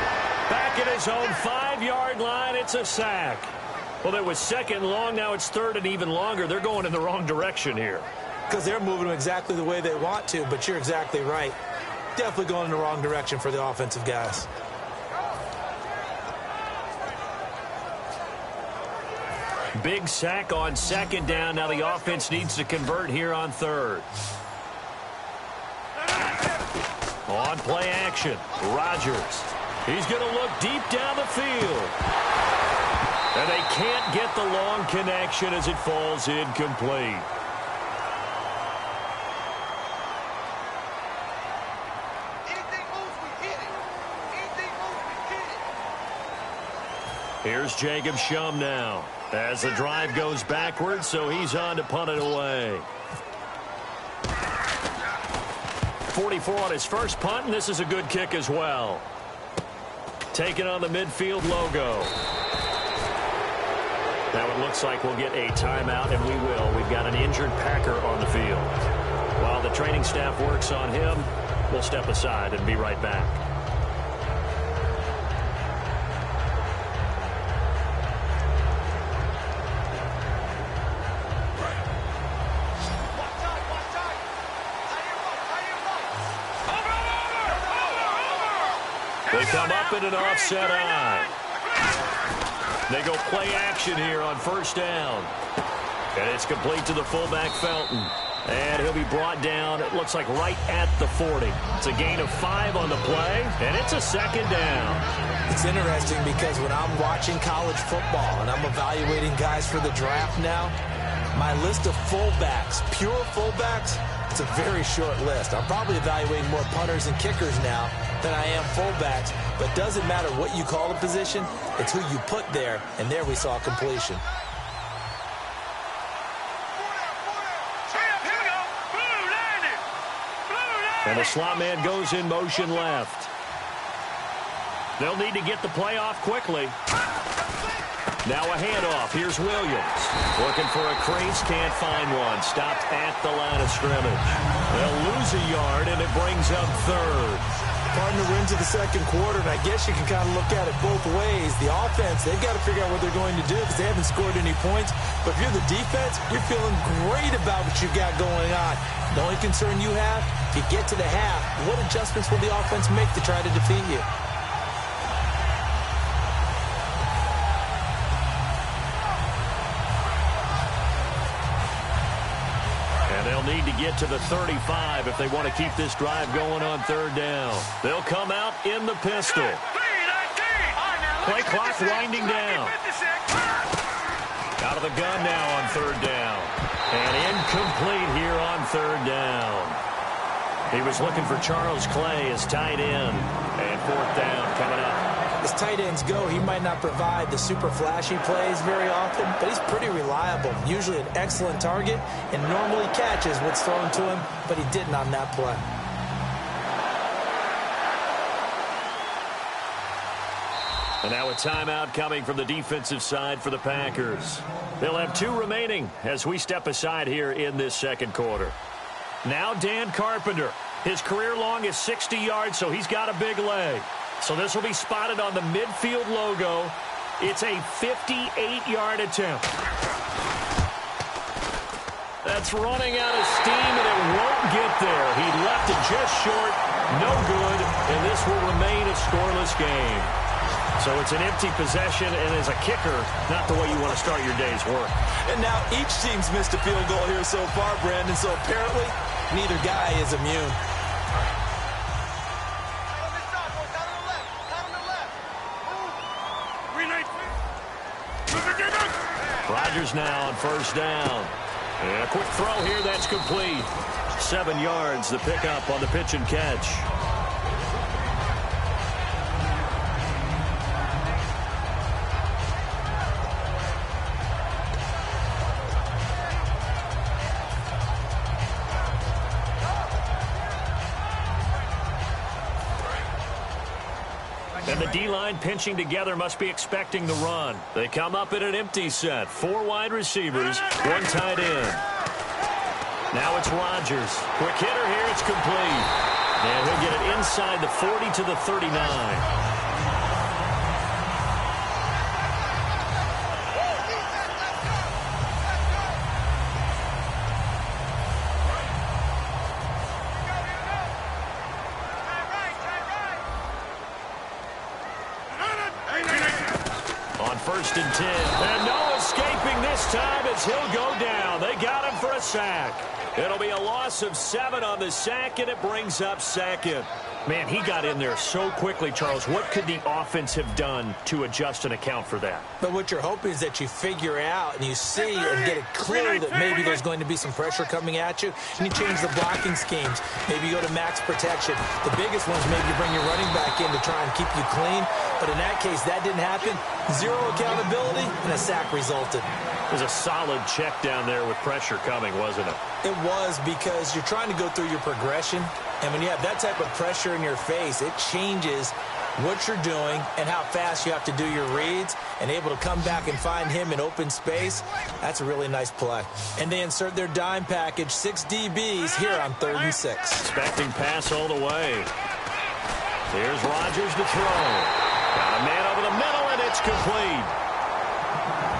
Back at his own 5-yard line, it's a sack. Well, it was 2nd and long, now it's 3rd and even longer. They're going in the wrong direction here. Because they're moving them exactly the way they want to, but you're exactly right. Definitely going in the wrong direction for the offensive guys. Big sack on 2nd down. Now the offense needs to convert here on 3rd. On play action, Rodgers. He's going to look deep down the field. And they can't get the long connection as it falls incomplete. Here's Jacob Shum now as the drive goes backwards, so he's on to punt it away. 44 on his first punt, and this is a good kick as well. Taking on the midfield logo. Now it looks like we'll get a timeout, and we will. We've got an injured Packer on the field. While the training staff works on him, we'll step aside and be right back. They come up in an offset eye. They go play action here on first down. And it's complete to the fullback, Felton. And he'll be brought down, it looks like right at the 40. It's a gain of 5 on the play, and it's a second down. It's interesting because when I'm watching college football and I'm evaluating guys for the draft now, my list of fullbacks, pure fullbacks, it's a very short list. I'm probably evaluating more punters and kickers now than I am fullbacks, but it doesn't matter what you call a position, it's who you put there, and there we saw completion. And the slot man goes in motion left. They'll need to get the play off quickly. Now a handoff. Here's Williams. Looking for a crease. Can't find one. Stopped at the line of scrimmage. They'll lose a yard, and it brings up third. Partner wins in the second quarter, and I guess you can kind of look at it both ways. The offense, they've got to figure out what they're going to do because they haven't scored any points. But if you're the defense, you're feeling great about what you've got going on. The only concern you have, if you get to the half, what adjustments will the offense make to try to defeat you? They'll need to get to the 35 if they want to keep this drive going on third down. They'll come out in the pistol. Play clock winding down. Out of the gun now on third down. And incomplete here on third down. He was looking for Charles Clay as tight end. And fourth down coming up. As tight ends go, he might not provide the super flashy plays very often, but he's pretty reliable. Usually an excellent target and normally catches what's thrown to him, but he didn't on that play. And now a timeout coming from the defensive side for the Packers. They'll have 2 remaining as we step aside here in this second quarter. Now Dan Carpenter. His career long is 60 yards, so he's got a big leg. So this will be spotted on the midfield logo. It's a 58-yard attempt. That's running out of steam, and it won't get there. He left it just short. No good, and this will remain a scoreless game. So it's an empty possession, and as a kicker, not the way you want to start your day's work. And now each team's missed a field goal here so far, Brandon, so apparently neither guy is immune. Rodgers now on first down. And a quick throw here, that's complete. 7 yards, the pickup on the pitch and catch. And the D-line pinching together must be expecting the run. They come up in an empty set. 4 wide receivers, 1 tight end. Now it's Rodgers. Quick hitter here, it's complete. And he'll get it inside the 40 to the 39. First and 10. And no escaping this time as he'll go down. They got him for a sack. It'll be a loss of 7 on the sack, and it brings up second. Man, he got in there so quickly, Charles. What could the offense have done to adjust and account for that? But what you're hoping is that you figure out and you see and get a clue that maybe there's going to be some pressure coming at you, and you change the blocking schemes. Maybe you go to max protection. The biggest ones, maybe you bring your running back in to try and keep you clean. But in that case, that didn't happen. 0 accountability, and a sack resulted. It was a solid check down there with pressure coming, wasn't it? It was, because you're trying to go through your progression, and when you have that type of pressure in your face, it changes what you're doing and how fast you have to do your reads and able to come back and find him in open space, that's a really nice play. And they insert their dime package, 6 DBs here on 3rd and 6. Expecting pass all the way. Here's Rodgers to throw. Got a man over the middle, and it's complete.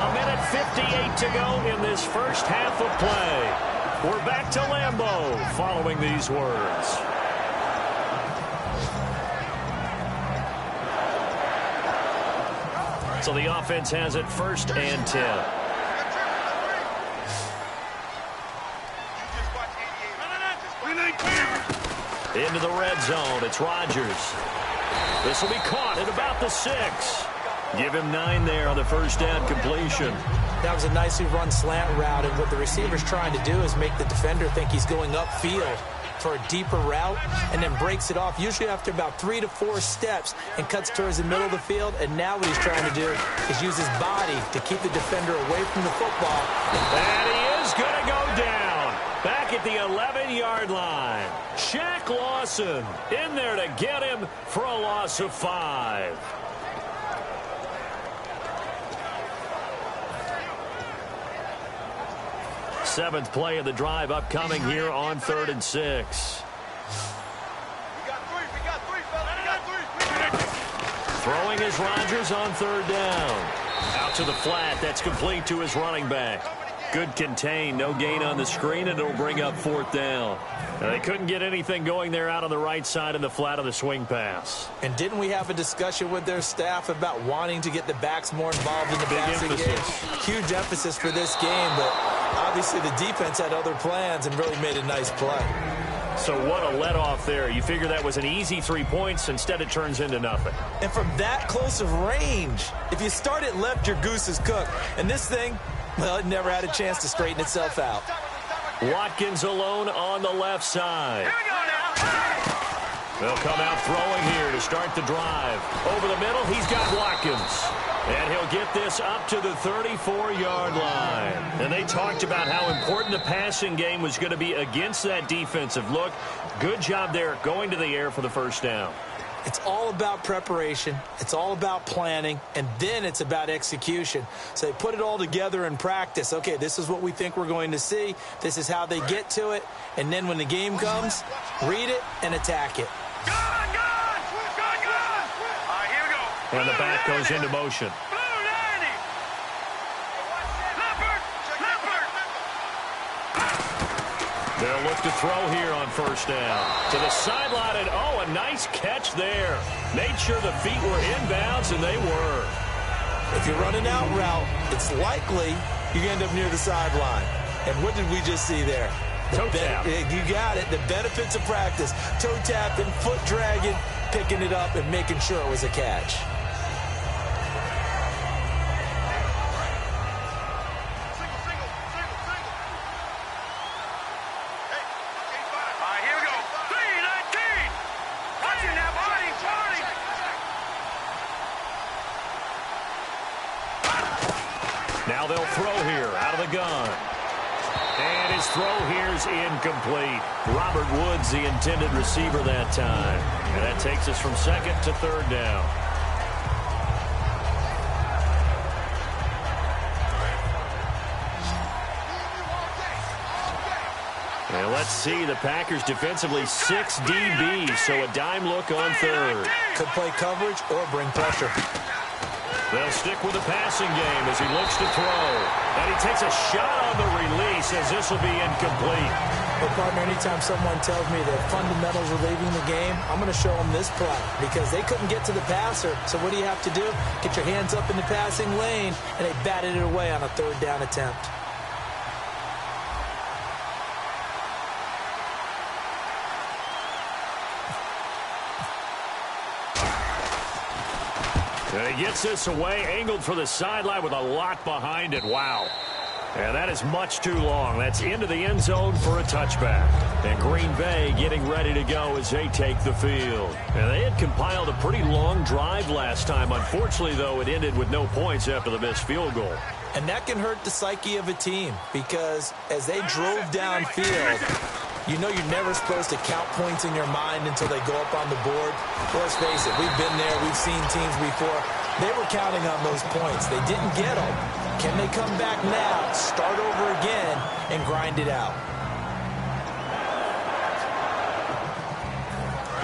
A minute 58 to go in this first half of play. We're back to Lambeau following these words. So the offense has it 1st and 10. Into the red zone. It's Rodgers. This will be caught at about the 6. Give him 9 there on the first down completion. That was a nicely run slant route, and what the receiver's trying to do is make the defender think he's going upfield for a deeper route and then breaks it off, usually after about 3 to 4 steps, and cuts towards the middle of the field. And now what he's trying to do is use his body to keep the defender away from the football. And he is going to go down back at the 11-yard line. Shaq Lawson in there to get him for a loss of 5. Seventh play of the drive upcoming here on 3rd and 6. Throwing is Rodgers on 3rd down. Out to the flat. That's complete to his running back. Good contain. No gain on the screen, and it'll bring up 4th down. Now, they couldn't get anything going there out on the right side in the flat of the swing pass. And didn't we have a discussion with their staff about wanting to get the backs more involved in the passing game? Huge emphasis for this game, but obviously the defense had other plans and really made a nice play. So what a let-off there. You figure that was an easy 3 points. Instead, it turns into nothing. And from that close of range, if you start it left, your goose is cooked. And this thing, well, it never had a chance to straighten itself out. Watkins alone on the left side. They'll come out throwing here to start the drive. Over the middle, he's got Watkins. And he'll get this up to the 34-yard line. And they talked about how important the passing game was going to be against that defensive look. Good job there going to the air for the first down. It's all about preparation. It's all about planning. And then it's about execution. So they put it all together in practice. Okay, this is what we think we're going to see. This is how they get to it. And then when the game comes, read it and attack it. And the back goes into motion. They'll look to throw here on first down. To the sideline, and oh, a nice catch there. Made sure the feet were inbounds, and they were. If you're running out route, it's likely you end up near the sideline. And what did we just see there? Toe tap. You got it. The benefits of practice. Toe tapping, foot dragging, picking it up, and making sure it was a catch. Now they'll throw here out of the gun. And his throw here's incomplete. Robert Woods, the intended receiver that time. And that takes us from 2nd to 3rd down. And let's see, the Packers defensively 6 DBs, so a dime look on 3rd. Could play coverage or bring pressure. They'll stick with the passing game as he looks to throw. And he takes a shot on the release as this will be incomplete. Well, partner, anytime someone tells me the fundamentals are leaving the game, I'm going to show them this play because they couldn't get to the passer. So what do you have to do? Get your hands up in the passing lane, and they batted it away on a 3rd down attempt. And he gets this away, angled for the sideline with a lot behind it. Wow. And that is much too long. That's into the end zone for a touchback. And Green Bay getting ready to go as they take the field. And they had compiled a pretty long drive last time. Unfortunately, though, it ended with no points after the missed field goal. And that can hurt the psyche of a team because as they drove downfield, You know you're never supposed to count points in your mind until they go up on the board. Well, let's face it, we've been there. We've seen teams before. They were counting on those points. They didn't get them. Can they come back now, start over again, and grind it out?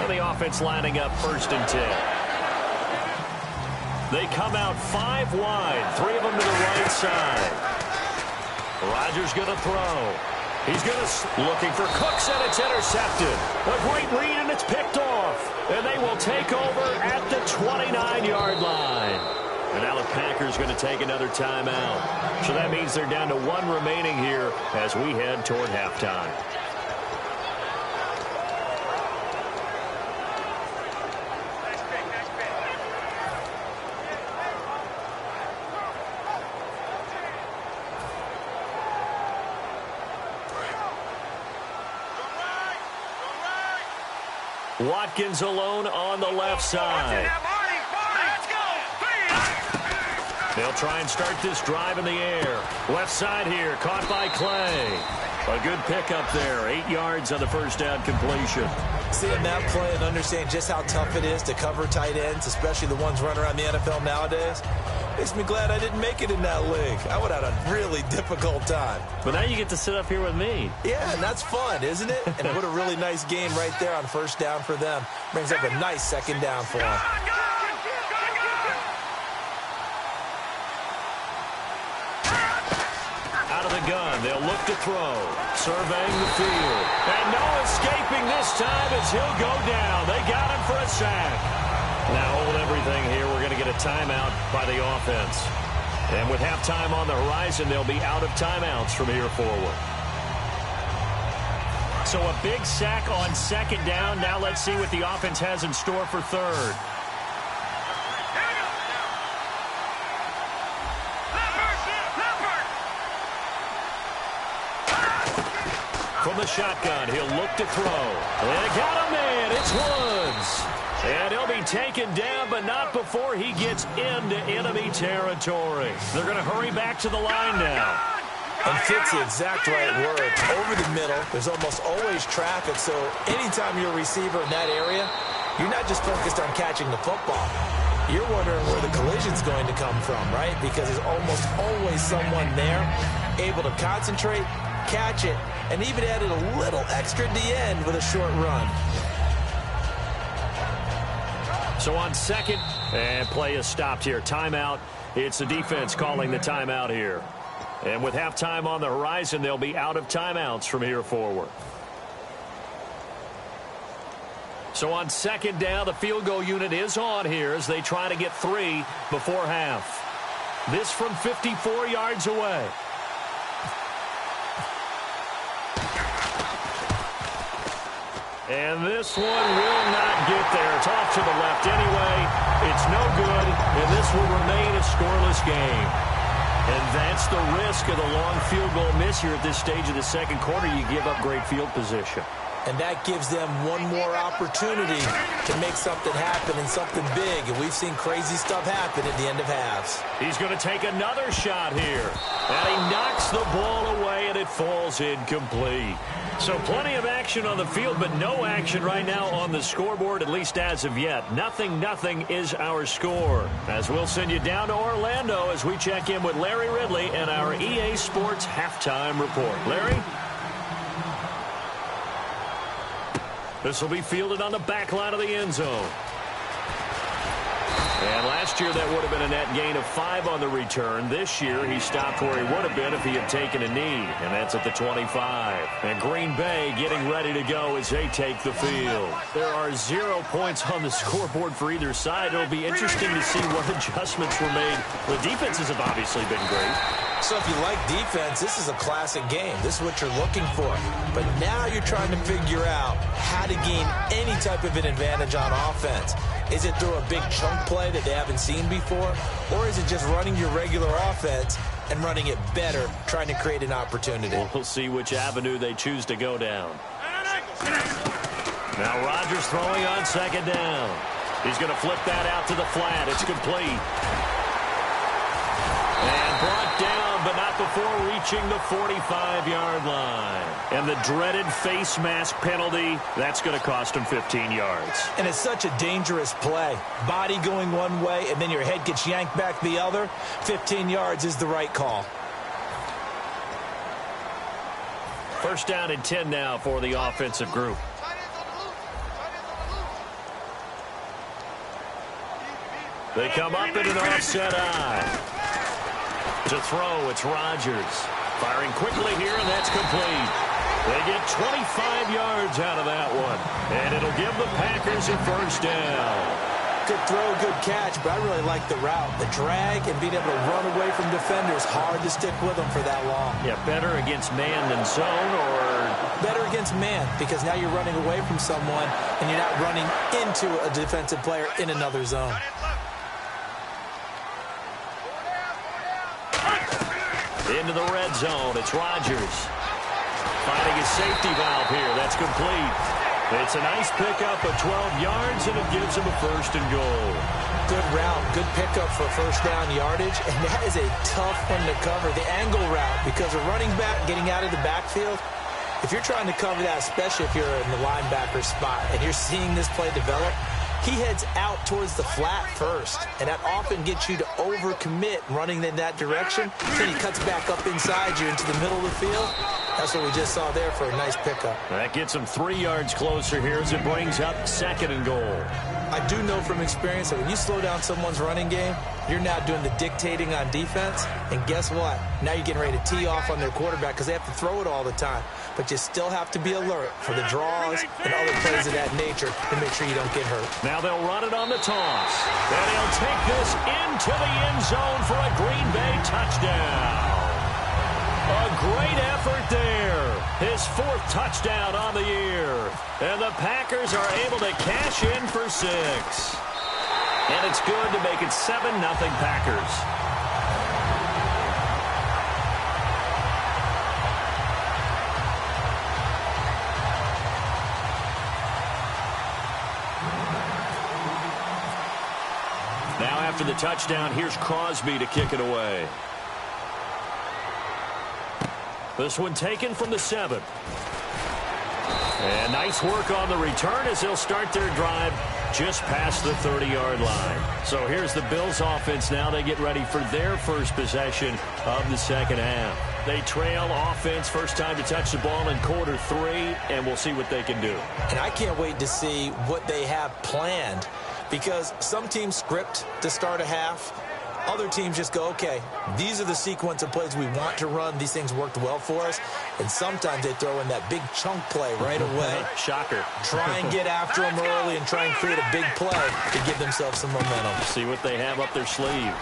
And the offense lining up 1st and 10. They come out 5 wide, 3 of them to the right side. Rodgers going to throw. He's looking for Cooks, and it's intercepted. A great read, and it's picked off. And they will take over at the 29-yard line. And now the Packers going to take another timeout. So that means they're down to 1 remaining here as we head toward halftime. Watkins alone on the left side. They'll try and start this drive in the air. Left side here, caught by Clay. A good pickup there, 8 yards on the first down completion. Seeing that play and understanding just how tough it is to cover tight ends, especially the ones running around the NFL nowadays, makes me glad I didn't make it in that league. I would have had a really difficult time. But now you get to sit up here with me. Yeah, and that's fun, isn't it? And what a really nice game right there on first down for them. Brings up a nice second down for them. Out of the gun, they'll look to throw. Surveying the field. And no escaping this time as he'll go down. They got him for a sack. Now hold everything here. We're going to get a timeout by the offense. And with halftime on the horizon, they'll be out of timeouts from here forward. So a big sack on second down. Now let's see what the offense has in store for third. From the shotgun, he'll look to throw. And got a man. It's Woods. And he'll be taken down, but not before he gets into enemy territory. They're going to hurry back to the line now. And fits the exact right word. Over the middle, there's almost always traffic, so anytime you're a receiver in that area, you're not just focused on catching the football. You're wondering where the collision's going to come from, right? Because there's almost always someone there able to concentrate, catch it, and even added a little extra at the end with a short run. So on second, and play is stopped here. Timeout. It's the defense calling the timeout here. And with halftime on the horizon, they'll be out of timeouts from here forward. So on second down, the field goal unit is on here as they try to get 3 before half. This from 54 yards away. And this one will not get there. It's off to the left anyway. It's no good, and this will remain a scoreless game. And that's the risk of the long field goal miss here at this stage of the second quarter. You give up great field position. And that gives them one more opportunity to make something happen and something big. And we've seen crazy stuff happen at the end of halves. He's going to take another shot here. And he knocks the ball away, and it falls incomplete. So plenty of action on the field, but no action right now on the scoreboard, at least as of yet. 0-0 is our score. As we'll send you down to Orlando as we check in with Larry Ridley and our EA Sports halftime report. Larry? This will be fielded on the back line of the end zone. And last year that would have been a net gain of 5 on the return. This year he stopped where he would have been if he had taken a knee, and that's at the 25. And Green Bay getting ready to go as they take the field. There are 0 points on the scoreboard for either side. It'll be interesting to see what adjustments were made. The defenses have obviously been great. So if you like defense, this is a classic game. This is what you're looking for. But now you're trying to figure out how to gain any type of an advantage on offense. Is it through a big chunk play that they haven't seen before? Or is it just running your regular offense and running it better, trying to create an opportunity? We'll see which avenue they choose to go down. Now Rodgers throwing on second down. He's going to flip that out to the flat. It's complete. And brought down, but not before reaching the 45-yard line. And the dreaded face mask penalty, that's going to cost him 15 yards. And it's such a dangerous play. Body going one way, and then your head gets yanked back the other. 15 yards is the right call. First down and 10 now for the offensive group. They come up in an offset eye. To throw, it's Rodgers. Firing quickly here, and that's complete. They get 25 yards out of that one. And it'll give the Packers a first down. Good throw, good catch, but I really like the route. The drag and being able to run away from defenders, hard to stick with them for that long. Yeah, better against man than zone, or? Better against man, because now you're running away from someone and you're not running into a defensive player in another zone. Into the red zone, it's Rodgers. Finding his safety valve here, that's complete. It's a nice pickup of 12 yards, and it gives him a first and goal. Good route, good pickup for first down yardage, and that is a tough one to cover. The angle route, because a running back getting out of the backfield, if you're trying to cover that, especially if you're in the linebacker spot, and you're seeing this play develop, he heads out towards the flat first, and that often gets you to overcommit running in that direction. Then he cuts back up inside you into the middle of the field. That's what we just saw there for a nice pickup. That gets him 3 yards closer here as it brings up second and goal. I do know from experience that when you slow down someone's running game, you're now doing the dictating on defense. And guess what? Now you're getting ready to tee off on their quarterback because they have to throw it all the time. But you still have to be alert for the draws and other plays of that nature to make sure you don't get hurt. Now they'll run it on the toss. And he'll take this into the end zone for a Green Bay touchdown. A great effort there. His fourth touchdown on the year. And the Packers are able to cash in for 6. And it's good to make it 7-0 Packers. Now after the touchdown, here's Crosby to kick it away. This one taken from the 7. And nice work on the return as they'll start their drive just past the 30-yard line. So here's the Bills offense now. They get ready for their first possession of the second half. They trail offense, first time to touch the ball in quarter 3, and we'll see what they can do. And I can't wait to see what they have planned, because some teams script to start a half. Other teams just go, okay, these are the sequence of plays we want to run. These things worked well for us. And sometimes they throw in that big chunk play right away. Shocker. Try and get after them early and try and create a big play to give themselves some momentum. See what they have up their sleeve.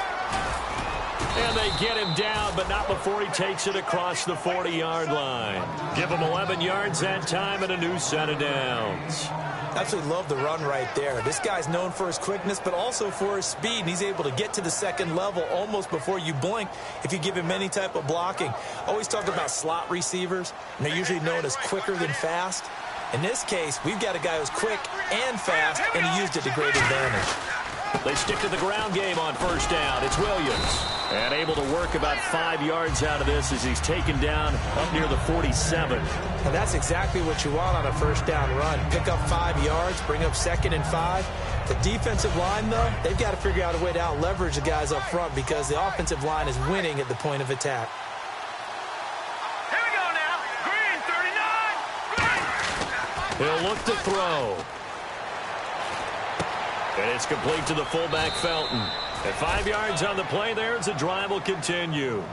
And they get him down, but not before he takes it across the 40-yard line. Give him 11 yards that time and a new set of downs. Absolutely love the run right there. This guy's known for his quickness, but also for his speed. And he's able to get to the second level almost before you blink if you give him any type of blocking. Always talk about slot receivers, and they're usually known as quicker than fast. In this case, we've got a guy who's quick and fast, and he used it to great advantage. They stick to the ground game on first down. It's Williams. And able to work about 5 yards out of this as he's taken down up near the 47. And that's exactly what you want on a first down run. Pick up 5 yards, bring up 2nd and 5. The defensive line, though, they've got to figure out a way to out-leverage the guys up front because the offensive line is winning at the point of attack. Here we go now. Green, 39. He'll look to throw. And it's complete to the fullback, Felton. At 5 yards on the play there, the drive will continue.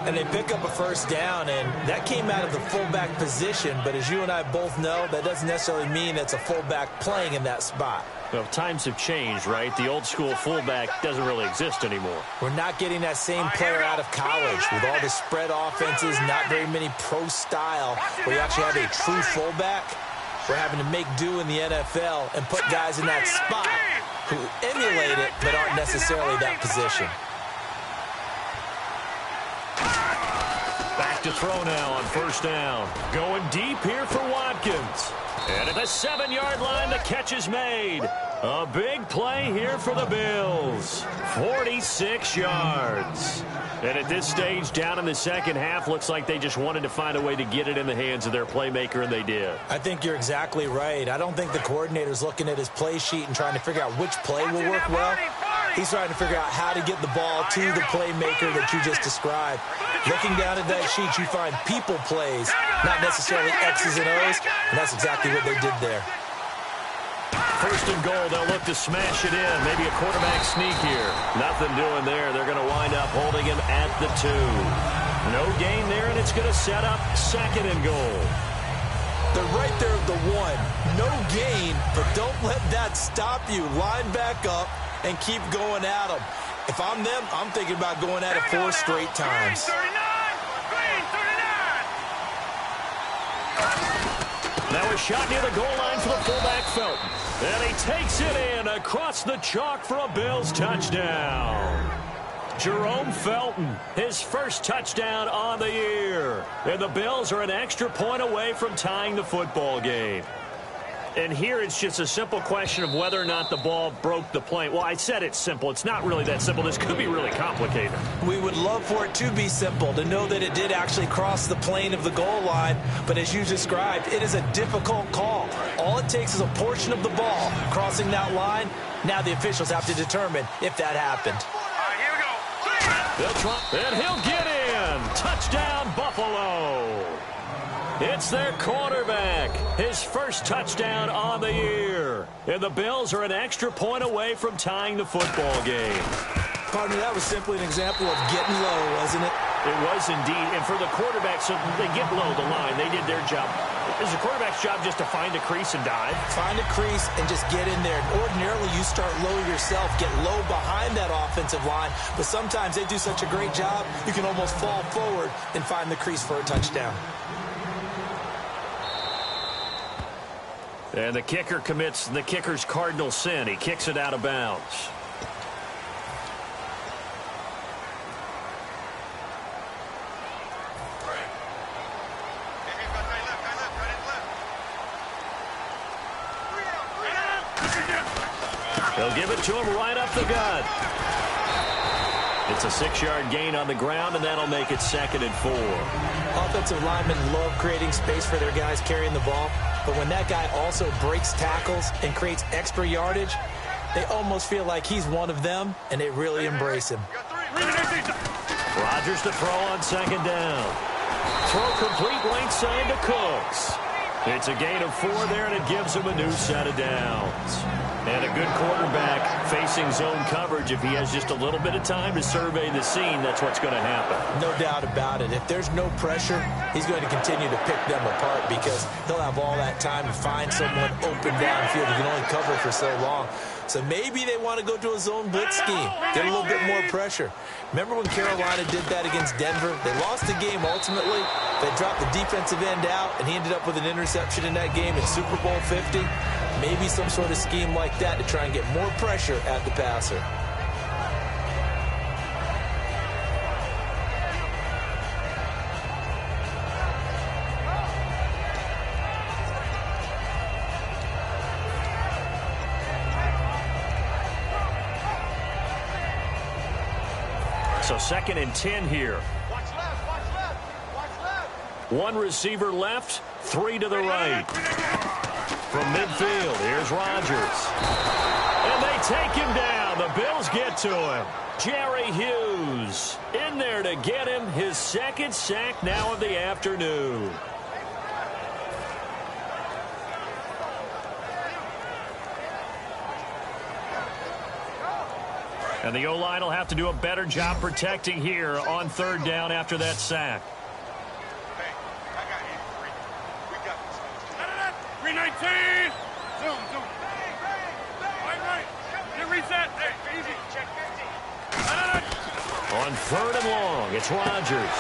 And they pick up a first down, and that came out of the fullback position. But as you and I both know, that doesn't necessarily mean it's a fullback playing in that spot. Well, times have changed, right? The old school fullback doesn't really exist anymore. We're not getting that same player out of college with all the spread offenses, not very many pro style, where you actually have a true fullback. We're having to make do in the NFL and put guys in that spot who emulate it but aren't necessarily that position. Back to throw now on first down. Going deep here for Watkins. And at the 7-yard line, the catch is made. A big play here for the Bills. 46 yards. And at this stage, down in the second half, looks like they just wanted to find a way to get it in the hands of their playmaker, and they did. I think you're exactly right. I don't think the coordinator's looking at his play sheet and trying to figure out which play will work well. He's trying to figure out how to get the ball to the playmaker that you just described. Looking down at that sheet, you find people plays, not necessarily X's and O's, and that's exactly what they did there. First and goal, they'll look to smash it in. Maybe a quarterback sneak here. Nothing doing there. They're going to wind up holding him at the 2. No gain there, and it's going to set up second and goal. They're right there at the 1. No gain, but don't let that stop you. Line back up and keep going at them. If I'm them, I'm thinking about going at it 4 straight times. Now a shot near the goal line for the fullback, Felton. And he takes it in across the chalk for a Bills touchdown. Jerome Felton, his first touchdown on the year. And the Bills are an extra point away from tying the football game. And here it's just a simple question of whether or not the ball broke the plane. Well, I said it's simple. It's not really that simple. This could be really complicated. We would love for it to be simple, to know that it did actually cross the plane of the goal line. But as you described, it is a difficult call. All it takes is a portion of the ball crossing that line. Now the officials have to determine if that happened. They'll try, and he'll get in. Touchdown, Buffalo. It's their quarterback, his first touchdown on the year. And the Bills are an extra point away from tying the football game. Partner, that was simply an example of getting low, wasn't it? It was indeed. And for the quarterback, so they get low the line. They did their job. Is the quarterback's job just to find a crease and dive? Find a crease and just get in there. Ordinarily, you start low yourself, get low behind that offensive line. But sometimes they do such a great job, you can almost fall forward and find the crease for a touchdown. And the kicker commits the kicker's cardinal sin. He kicks it out of bounds. They'll give it to him right up the gut. It's a 6-yard gain on the ground, and that'll make it 2nd and 4. Offensive linemen love creating space for their guys carrying the ball. But when that guy also breaks tackles and creates extra yardage, they almost feel like he's one of them, and they really embrace him. Rodgers to throw on 2nd down. Throw complete length side to Cooks. It's a gain of 4 there, and it gives him a new set of downs. And a good quarterback facing zone coverage. If he has just a little bit of time to survey the scene, that's what's going to happen. No doubt about it. If there's no pressure, he's going to continue to pick them apart because he'll have all that time to find someone open downfield. He can only cover for so long. So maybe they want to go to a zone blitz scheme, get a little bit more pressure. Remember when Carolina did that against Denver? They lost the game ultimately. They dropped the defensive end out, and he ended up with an interception in that game in Super Bowl 50. Maybe some sort of scheme like that to try and get more pressure at the passer. So 2nd and 10 here. Watch left, watch left, watch left. 1 receiver left, 3 to the right. From midfield, here's Rodgers. And they take him down. The Bills get to him. Jerry Hughes in there to get him his 2nd sack now of the afternoon. And the O-line will have to do a better job protecting here on 3rd down after that sack. Hey, I got 83. We got this. 319. Zoom, zoom. Right. Get reset. Hey, easy. Check 15. On 3rd and long, it's Rodgers.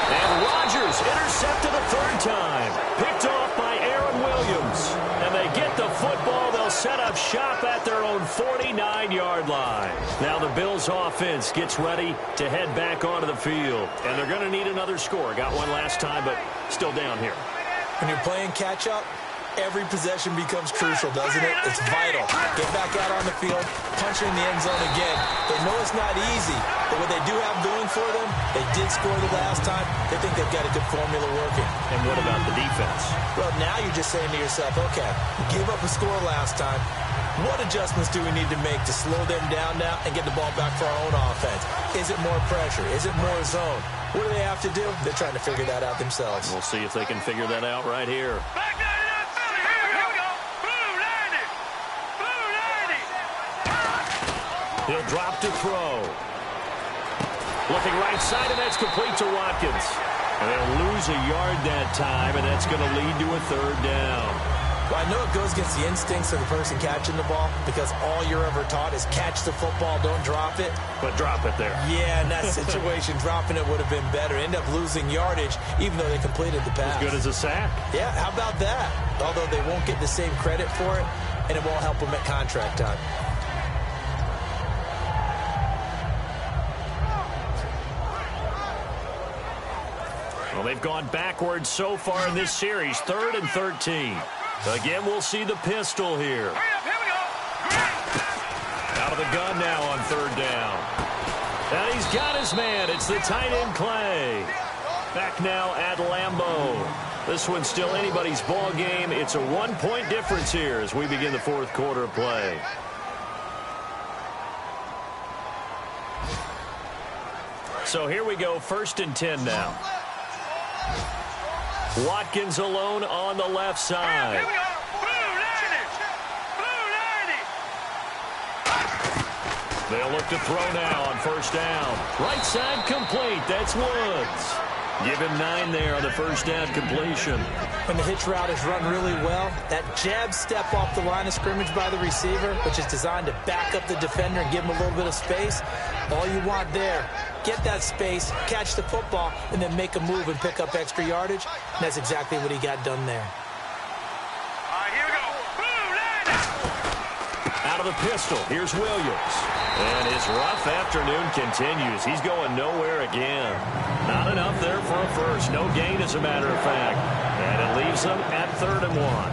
And Rodgers intercepted a 3rd time. Picked off by Aaron Williams. And they get the football. They'll set up shop at their own 49-yard line. Now the Bills offense gets ready to head back onto the field. And they're going to need another score. Got one last time, but still down here. When you're playing catch-up, Every possession becomes crucial, doesn't it? It's vital. Get back out on the field, punch in the end zone again. They know it's not easy, but what they do have going for them, they did score the last time. They think they've got a good formula working. And what about the defense? Well, now you're just saying to yourself, okay, we gave up a score last time. What adjustments do we need to make to slow them down now and get the ball back for our own offense? Is it more pressure? Is it more zone? What do they have to do? They're trying to figure that out themselves. We'll see if they can figure that out right here. He'll drop to throw. Looking right side, and that's complete to Watkins. And they'll lose a yard that time, and that's going to lead to a third down. Well, I know it goes against the instincts of the person catching the ball because all you're ever taught is catch the football, don't drop it. But drop it there. Yeah, in that situation, dropping it would have been better. End up losing yardage, even though they completed the pass. As good as a sack. Yeah, how about that? Although they won't get the same credit for it, and it won't help them at contract time. Well, they've gone backwards so far in this series, 3rd and 13. Again, we'll see the pistol here. Out of the gun now on 3rd down. And he's got his man. It's the tight end Clay. Back now at Lambeau. This one's still anybody's ball game. It's a 1-point difference here as we begin the 4th quarter of play. So here we go, 1st and 10 now. Watkins alone on the left side. They'll look to throw now on 1st down. Right side complete. That's Woods. Give him 9 there on the 1st down completion. When the hitch route is run really well, that jab step off the line of scrimmage by the receiver, which is designed to back up the defender and give him a little bit of space, all you want there, get that space, catch the football, and then make a move and pick up extra yardage. And that's exactly what he got done there. All right, here we go. Out of the pistol, here's Williams. And his rough afternoon continues. He's going nowhere again. Not enough there for a first. No gain, as a matter of fact. And it leaves them at 3rd and 1.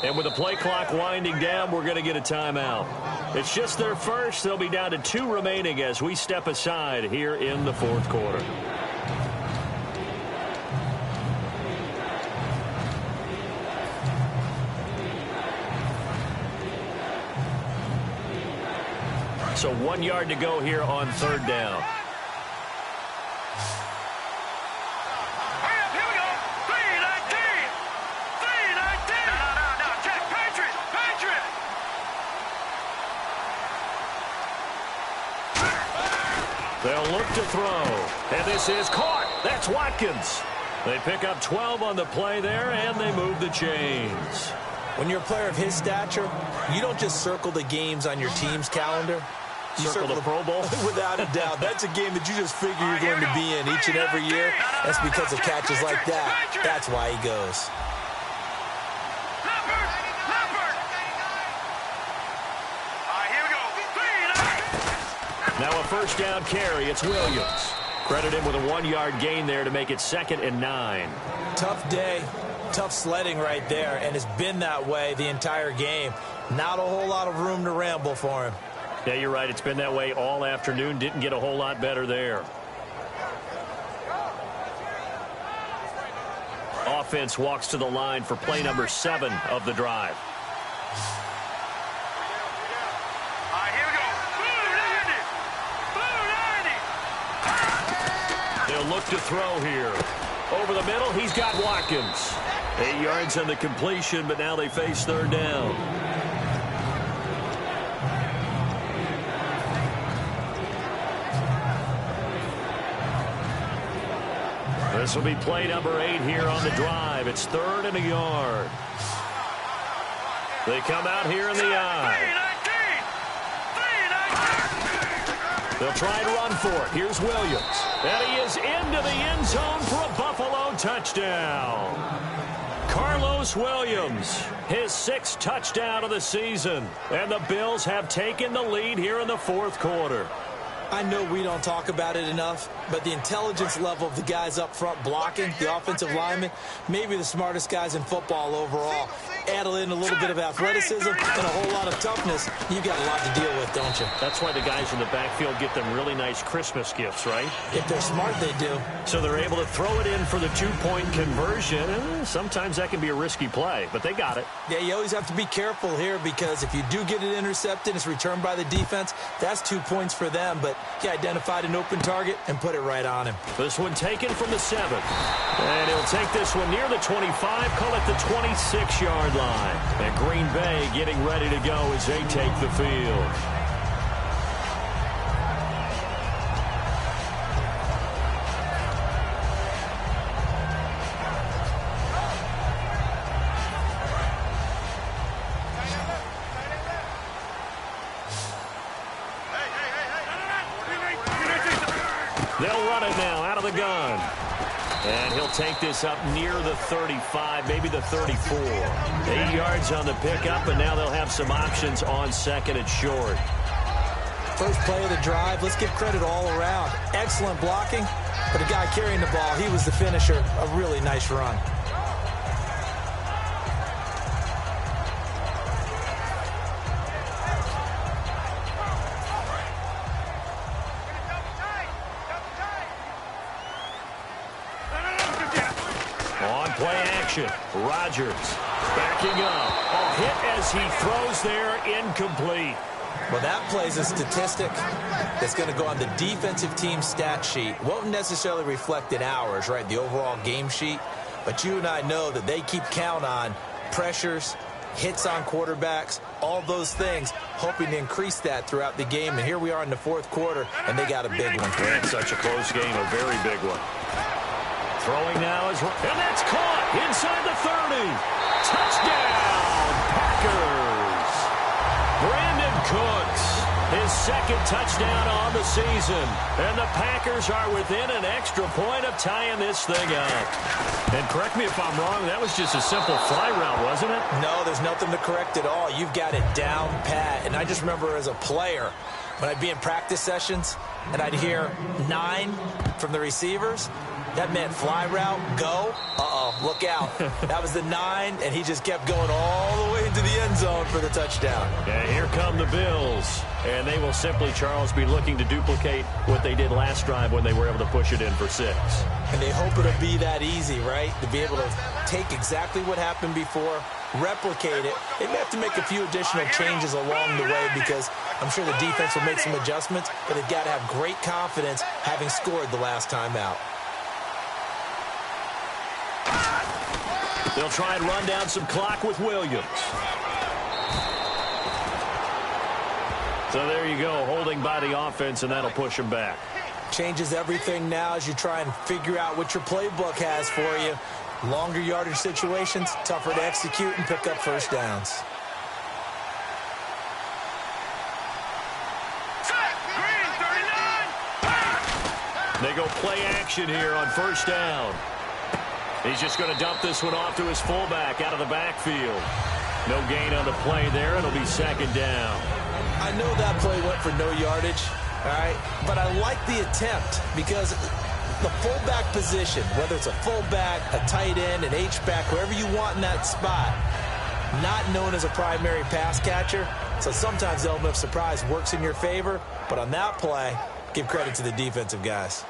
And with the play clock winding down, we're going to get a timeout. It's just their first. They'll be down to 2 remaining as we step aside here in the 4th quarter. So 1 yard to go here on 3rd down. They'll look to throw. And this is caught. That's Watkins. They pick up 12 on the play there, and they move the chains. When you're a player of his stature, you don't just circle the games on your team's calendar. You circle the Pro Bowl? Without a doubt. That's a game that you just figure you're going to be in each and every year. That's because of catches like that. That's why he goes. Now a 1st down carry. It's Williams. Credit him with a 1-yard gain there to make it 2nd and 9. Tough day. Tough sledding right there, and it's been that way the entire game. Not a whole lot of room to ramble for him. Yeah, you're right. It's been that way all afternoon. Didn't get a whole lot better there. Offense walks to the line for play number 7 of the drive. They'll look to throw here. Over the middle, he's got Watkins. 8 yards on the completion, but now they face 3rd down. This will be play number 8 here on the drive. It's 3rd and a yard. They come out here in the eye. They'll try and run for it. Here's Williams. And he is into the end zone for a Buffalo touchdown. Carlos Williams, his 6th touchdown of the season. And the Bills have taken the lead here in the 4th quarter. I know we don't talk about it enough, but the intelligence level of the guys up front blocking, the offensive linemen, maybe the smartest guys in football overall. Add in a little bit of athleticism and a whole lot of toughness. You've got a lot to deal with, don't you? That's why the guys in the backfield get them really nice Christmas gifts, right? If they're smart, they do. So they're able to throw it in for the 2-point conversion. And sometimes that can be a risky play, but they got it. Yeah, you always have to be careful here because if you do get it intercepted, it's returned by the defense, that's 2 points for them. But he identified an open target and put it right on him. This one taken from the 7. And he'll take this one near the 25, call it the 26-yard line. And Green Bay getting ready to go as they take the field. They'll run it now out of the gun. And he'll take this up near the 35, maybe the 34. 8 yards on the pickup, and now they'll have some options on 2nd and short. First play of the drive, let's give credit all around. Excellent blocking, but the guy carrying the ball, he was the finisher. A really nice run. Rodgers backing up. A hit as he throws there, incomplete. Well, that plays a statistic that's going to go on the defensive team stat sheet. Won't necessarily reflect in ours, right, the overall game sheet. But you and I know that they keep count on pressures, hits on quarterbacks, all those things, hoping to increase that throughout the game. And here we are in the 4th quarter, and they got a big one. It's such a close game, a very big one. Throwing now is, and that's caught inside the 30. Touchdown, Packers. Brandon Cooks, his 2nd touchdown on the season. And the Packers are within an extra point of tying this thing up. And correct me if I'm wrong, that was just a simple fly route, wasn't it? No, there's nothing to correct at all. You've got it down pat. And I just remember as a player, when I'd be in practice sessions and I'd hear 9 from the receivers, that meant fly route, go. Uh-oh, look out. That was the 9, and he just kept going all the way into the end zone for the touchdown. And here come the Bills. And they will simply, Charles, be looking to duplicate what they did last drive when they were able to push it in for 6. And they hope it'll be that easy, right? To be able to take exactly what happened before, replicate it. They may have to make a few additional changes along the way because I'm sure the defense will make some adjustments, but they've got to have great confidence having scored the last time out. They'll try and run down some clock with Williams. So there you go, holding by the offense, and that'll push him back. Changes everything now as you try and figure out what your playbook has for you. Longer yardage situations, tougher to execute and pick up first downs. They go play action here on first down. He's just going to dump this one off to his fullback out of the backfield. No gain on the play there. It'll be 2nd down. I know that play went for no yardage, all right? But I like the attempt because the fullback position, whether it's a fullback, a tight end, an H-back, wherever you want in that spot, not known as a primary pass catcher. So sometimes the element of surprise works in your favor. But on that play, give credit to the defensive guys.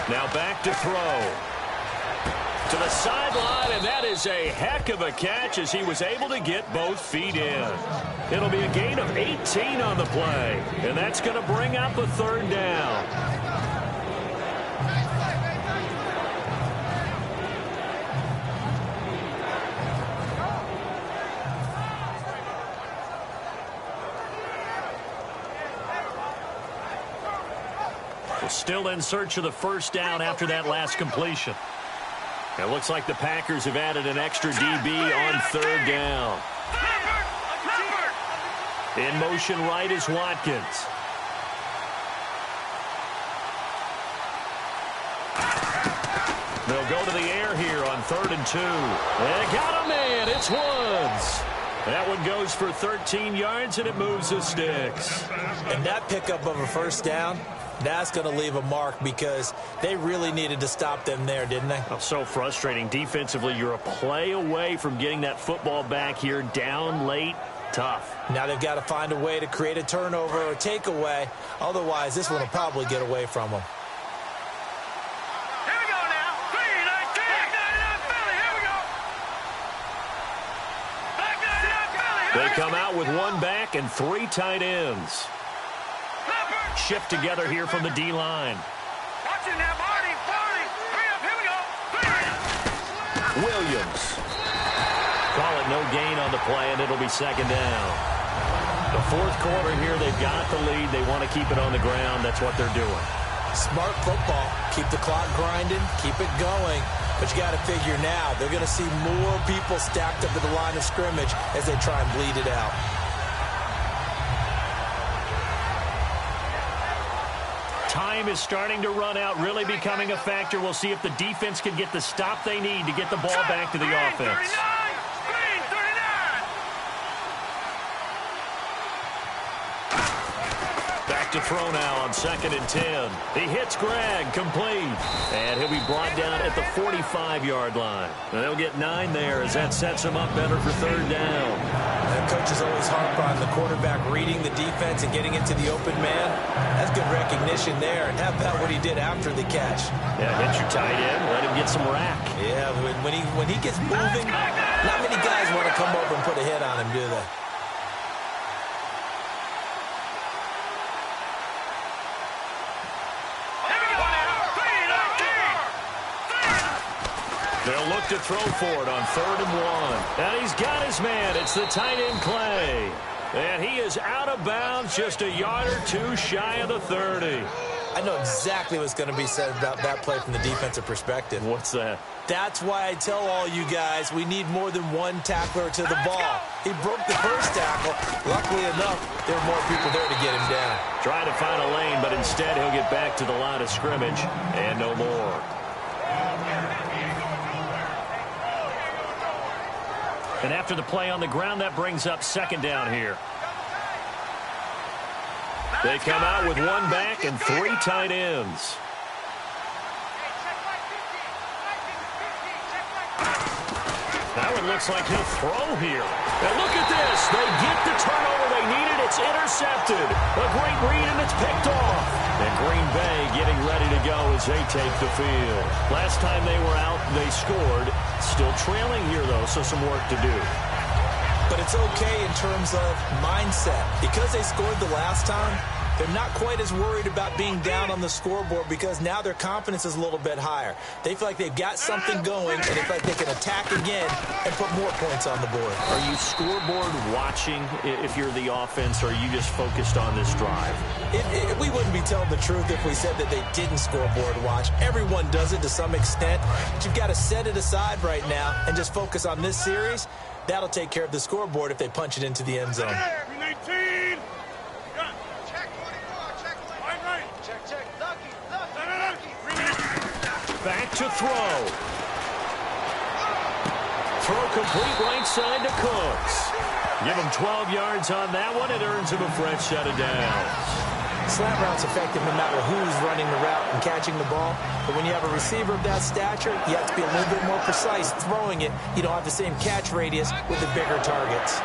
Now back to throw. To the sideline, and that is a heck of a catch as he was able to get both feet in. It'll be a gain of 18 on the play, and that's going to bring up a 3rd down. Still in search of the first down after that last completion. It looks like the Packers have added an extra DB on third down. In motion right is Watkins. They'll go to the air here on 3rd and 2. They got a man. It's Woods. That one goes for 13 yards, and it moves the sticks. And that pickup of a first down, that's going to leave a mark because they really needed to stop them there, didn't they? Oh, so frustrating. Defensively, you're a play away from getting that football back here, down late. Tough. Now they've got to find a way to create a turnover or takeaway. Otherwise, this one will probably get away from them. Here we go now. 3-19. Here we go. They come out with one back and 3 tight ends. Shift together here from the D-line. Watch it now, Marty. Hurry up. Here we go. Williams. Call it no gain on the play, and it'll be second down. The fourth quarter here, they've got the lead. They want to keep it on the ground. That's what they're doing. Smart football. Keep the clock grinding. Keep it going. But you got to figure now, they're going to see more people stacked up at the line of scrimmage as they try and bleed it out. Time is starting to run out, really becoming a factor. We'll see if the defense can get the stop they need to get the ball back to the offense. Back to throw now on 2nd and 10. He hits Greg, complete. And he'll be brought down at the 45-yard line. And they'll get 9 there as that sets him up better for 3rd down. The coach is always harp on the quarterback reading the defense and getting into the open man. That's good recognition there. And how about what he did after the catch? Yeah, hit your tight end, let him get some rack. Yeah, when he gets moving, not many guys want to come over and put a hit on him, do they? They'll look to throw for it on 3rd and 1. And he's got his man. It's the tight end Clay. And he is out of bounds, just a yard or 2 shy of the 30. I know exactly what's going to be said about that play from the defensive perspective. What's that? That's why I tell all you guys we need more than one tackler to the ball. He broke the first tackle. Luckily enough, there were more people there to get him down. Trying to find a lane, but instead he'll get back to the line of scrimmage and no more. And after the play on the ground, that brings up 2nd down here. They come out with one back and 3 tight ends. Now it looks like he'll throw here. And look at this. They get the turnover they needed. It's intercepted. A great read, and it's picked off. And Green Bay getting ready to go as they take the field. Last time they were out, they scored. Still trailing here, though, so some work to do. But it's okay in terms of mindset. Because they scored the last time, they're not quite as worried about being down on the scoreboard because now their confidence is a little bit higher. They feel like they've got something going, and they feel like they can attack again and put more points on the board. Are you scoreboard watching if you're the offense, or are you just focused on this drive? We wouldn't be telling the truth if we said that they didn't scoreboard watch. Everyone does it to some extent. But you've got to set it aside right now and just focus on this series. That'll take care of the scoreboard if they punch it into the end zone. 19. Back to throw. Throw complete right side to Cooks. Give him 12 yards on that one. It earns him a fresh set of downs. Slant route's effective no matter who's running the route and catching the ball. But when you have a receiver of that stature, you have to be a little bit more precise throwing it. You don't have the same catch radius with the bigger targets.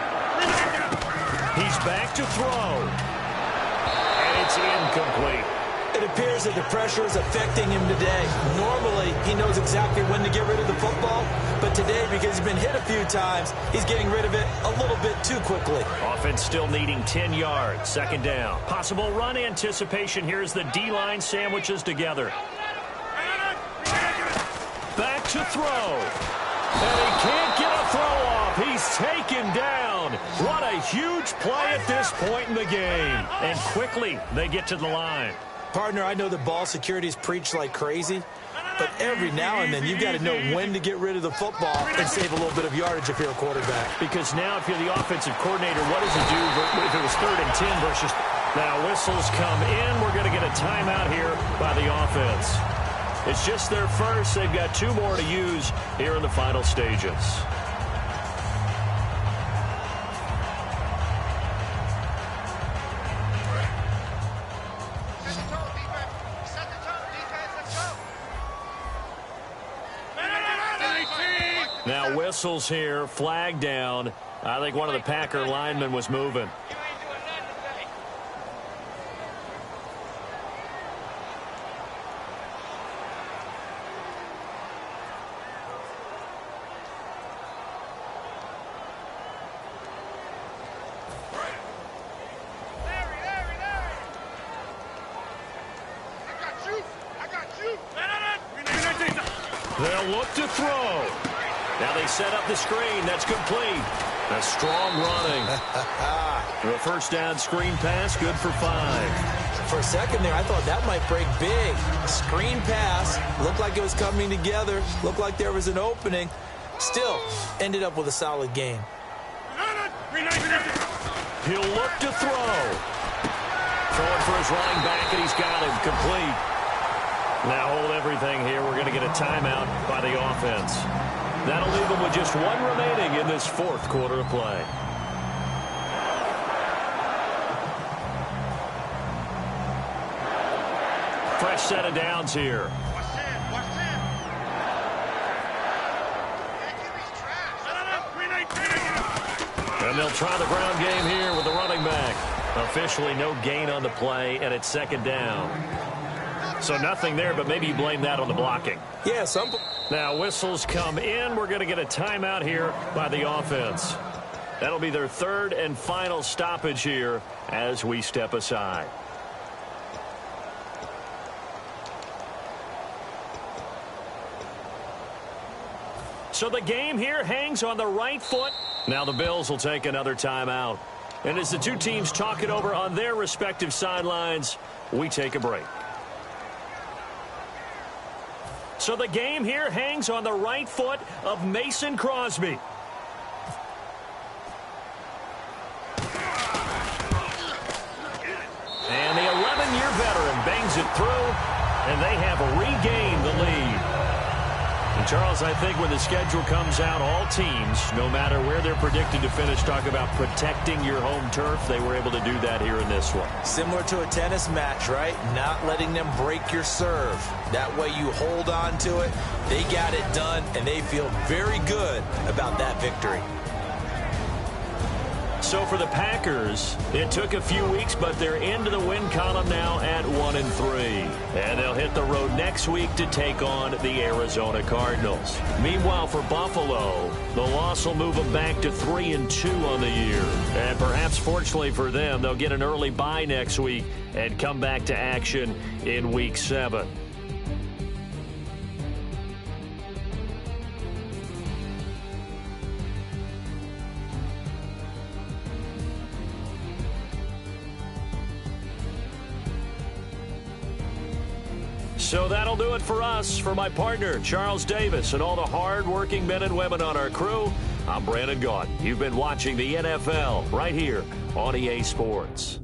He's back to throw. And it's incomplete. It appears that the pressure is affecting him today. Normally, he knows exactly when to get rid of the football, but today, because he's been hit a few times, he's getting rid of it a little bit too quickly. Offense still needing 10 yards. 2nd down. Possible run anticipation. Here's the D-line sandwiches together. Back to throw. And he can't get a throw off. He's taken down. What a huge play at this point in the game. And quickly, they get to the line. Partner, I know that ball security is preached like crazy, but every now and then you've got to know when to get rid of the football and save a little bit of yardage if you're a quarterback. Because now if you're the offensive coordinator, what does he do if it was 3rd and 10 versus... Now whistles come in. We're going to get a timeout here by the offense. It's just their first. They've got 2 more to use here in the final stages. Now whistles here, flag down. I think one of the Packer linemen was moving. They'll look to throw. Now they set up the screen. That's complete. A strong running. The first down screen pass, good for 5. For a second there, I thought that might break big. Screen pass. Looked like it was coming together. Looked like there was an opening. Still, ended up with a solid game. He'll look to throw. Throwing for his running back, and he's got him complete. Now hold everything here. We're going to get a timeout by the offense. That'll leave them with just 1 remaining in this 4th quarter of play. Fresh set of downs here. And they'll try the ground game here with the running back. Officially no gain on the play, and it's 2nd down. So nothing there, but maybe you blame that on the blocking. Yeah, Now whistles come in. We're going to get a timeout here by the offense. That'll be their 3rd and final stoppage here as we step aside. So the game here hangs on the right foot. Now the Bills will take another timeout. And as the 2 teams talk it over on their respective sidelines, we take a break. So the game here hangs on the right foot of Mason Crosby. And the 11-year veteran bangs it through, and they have regained the lead. And Charles, I think when the schedule comes out, all teams, no matter where they're predicted to finish, talk about protecting your home turf. They were able to do that here in this one. Similar to a tennis match, right? Not letting them break your serve. That way you hold on to it. They got it done, and they feel very good about that victory. So for the Packers, it took a few weeks, but they're into the win column now at 1-3. And they'll hit the road next week to take on the Arizona Cardinals. Meanwhile, for Buffalo, the loss will move them back to 3-2 on the year. And perhaps fortunately for them, they'll get an early bye next week and come back to action in Week 7. So that'll do it for us. For my partner, Charles Davis, and all the hard-working men and women on our crew, I'm Brandon Gaunt. You've been watching the NFL right here on EA Sports.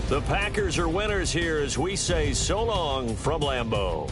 The Packers are winners here as we say so long from Lambeau.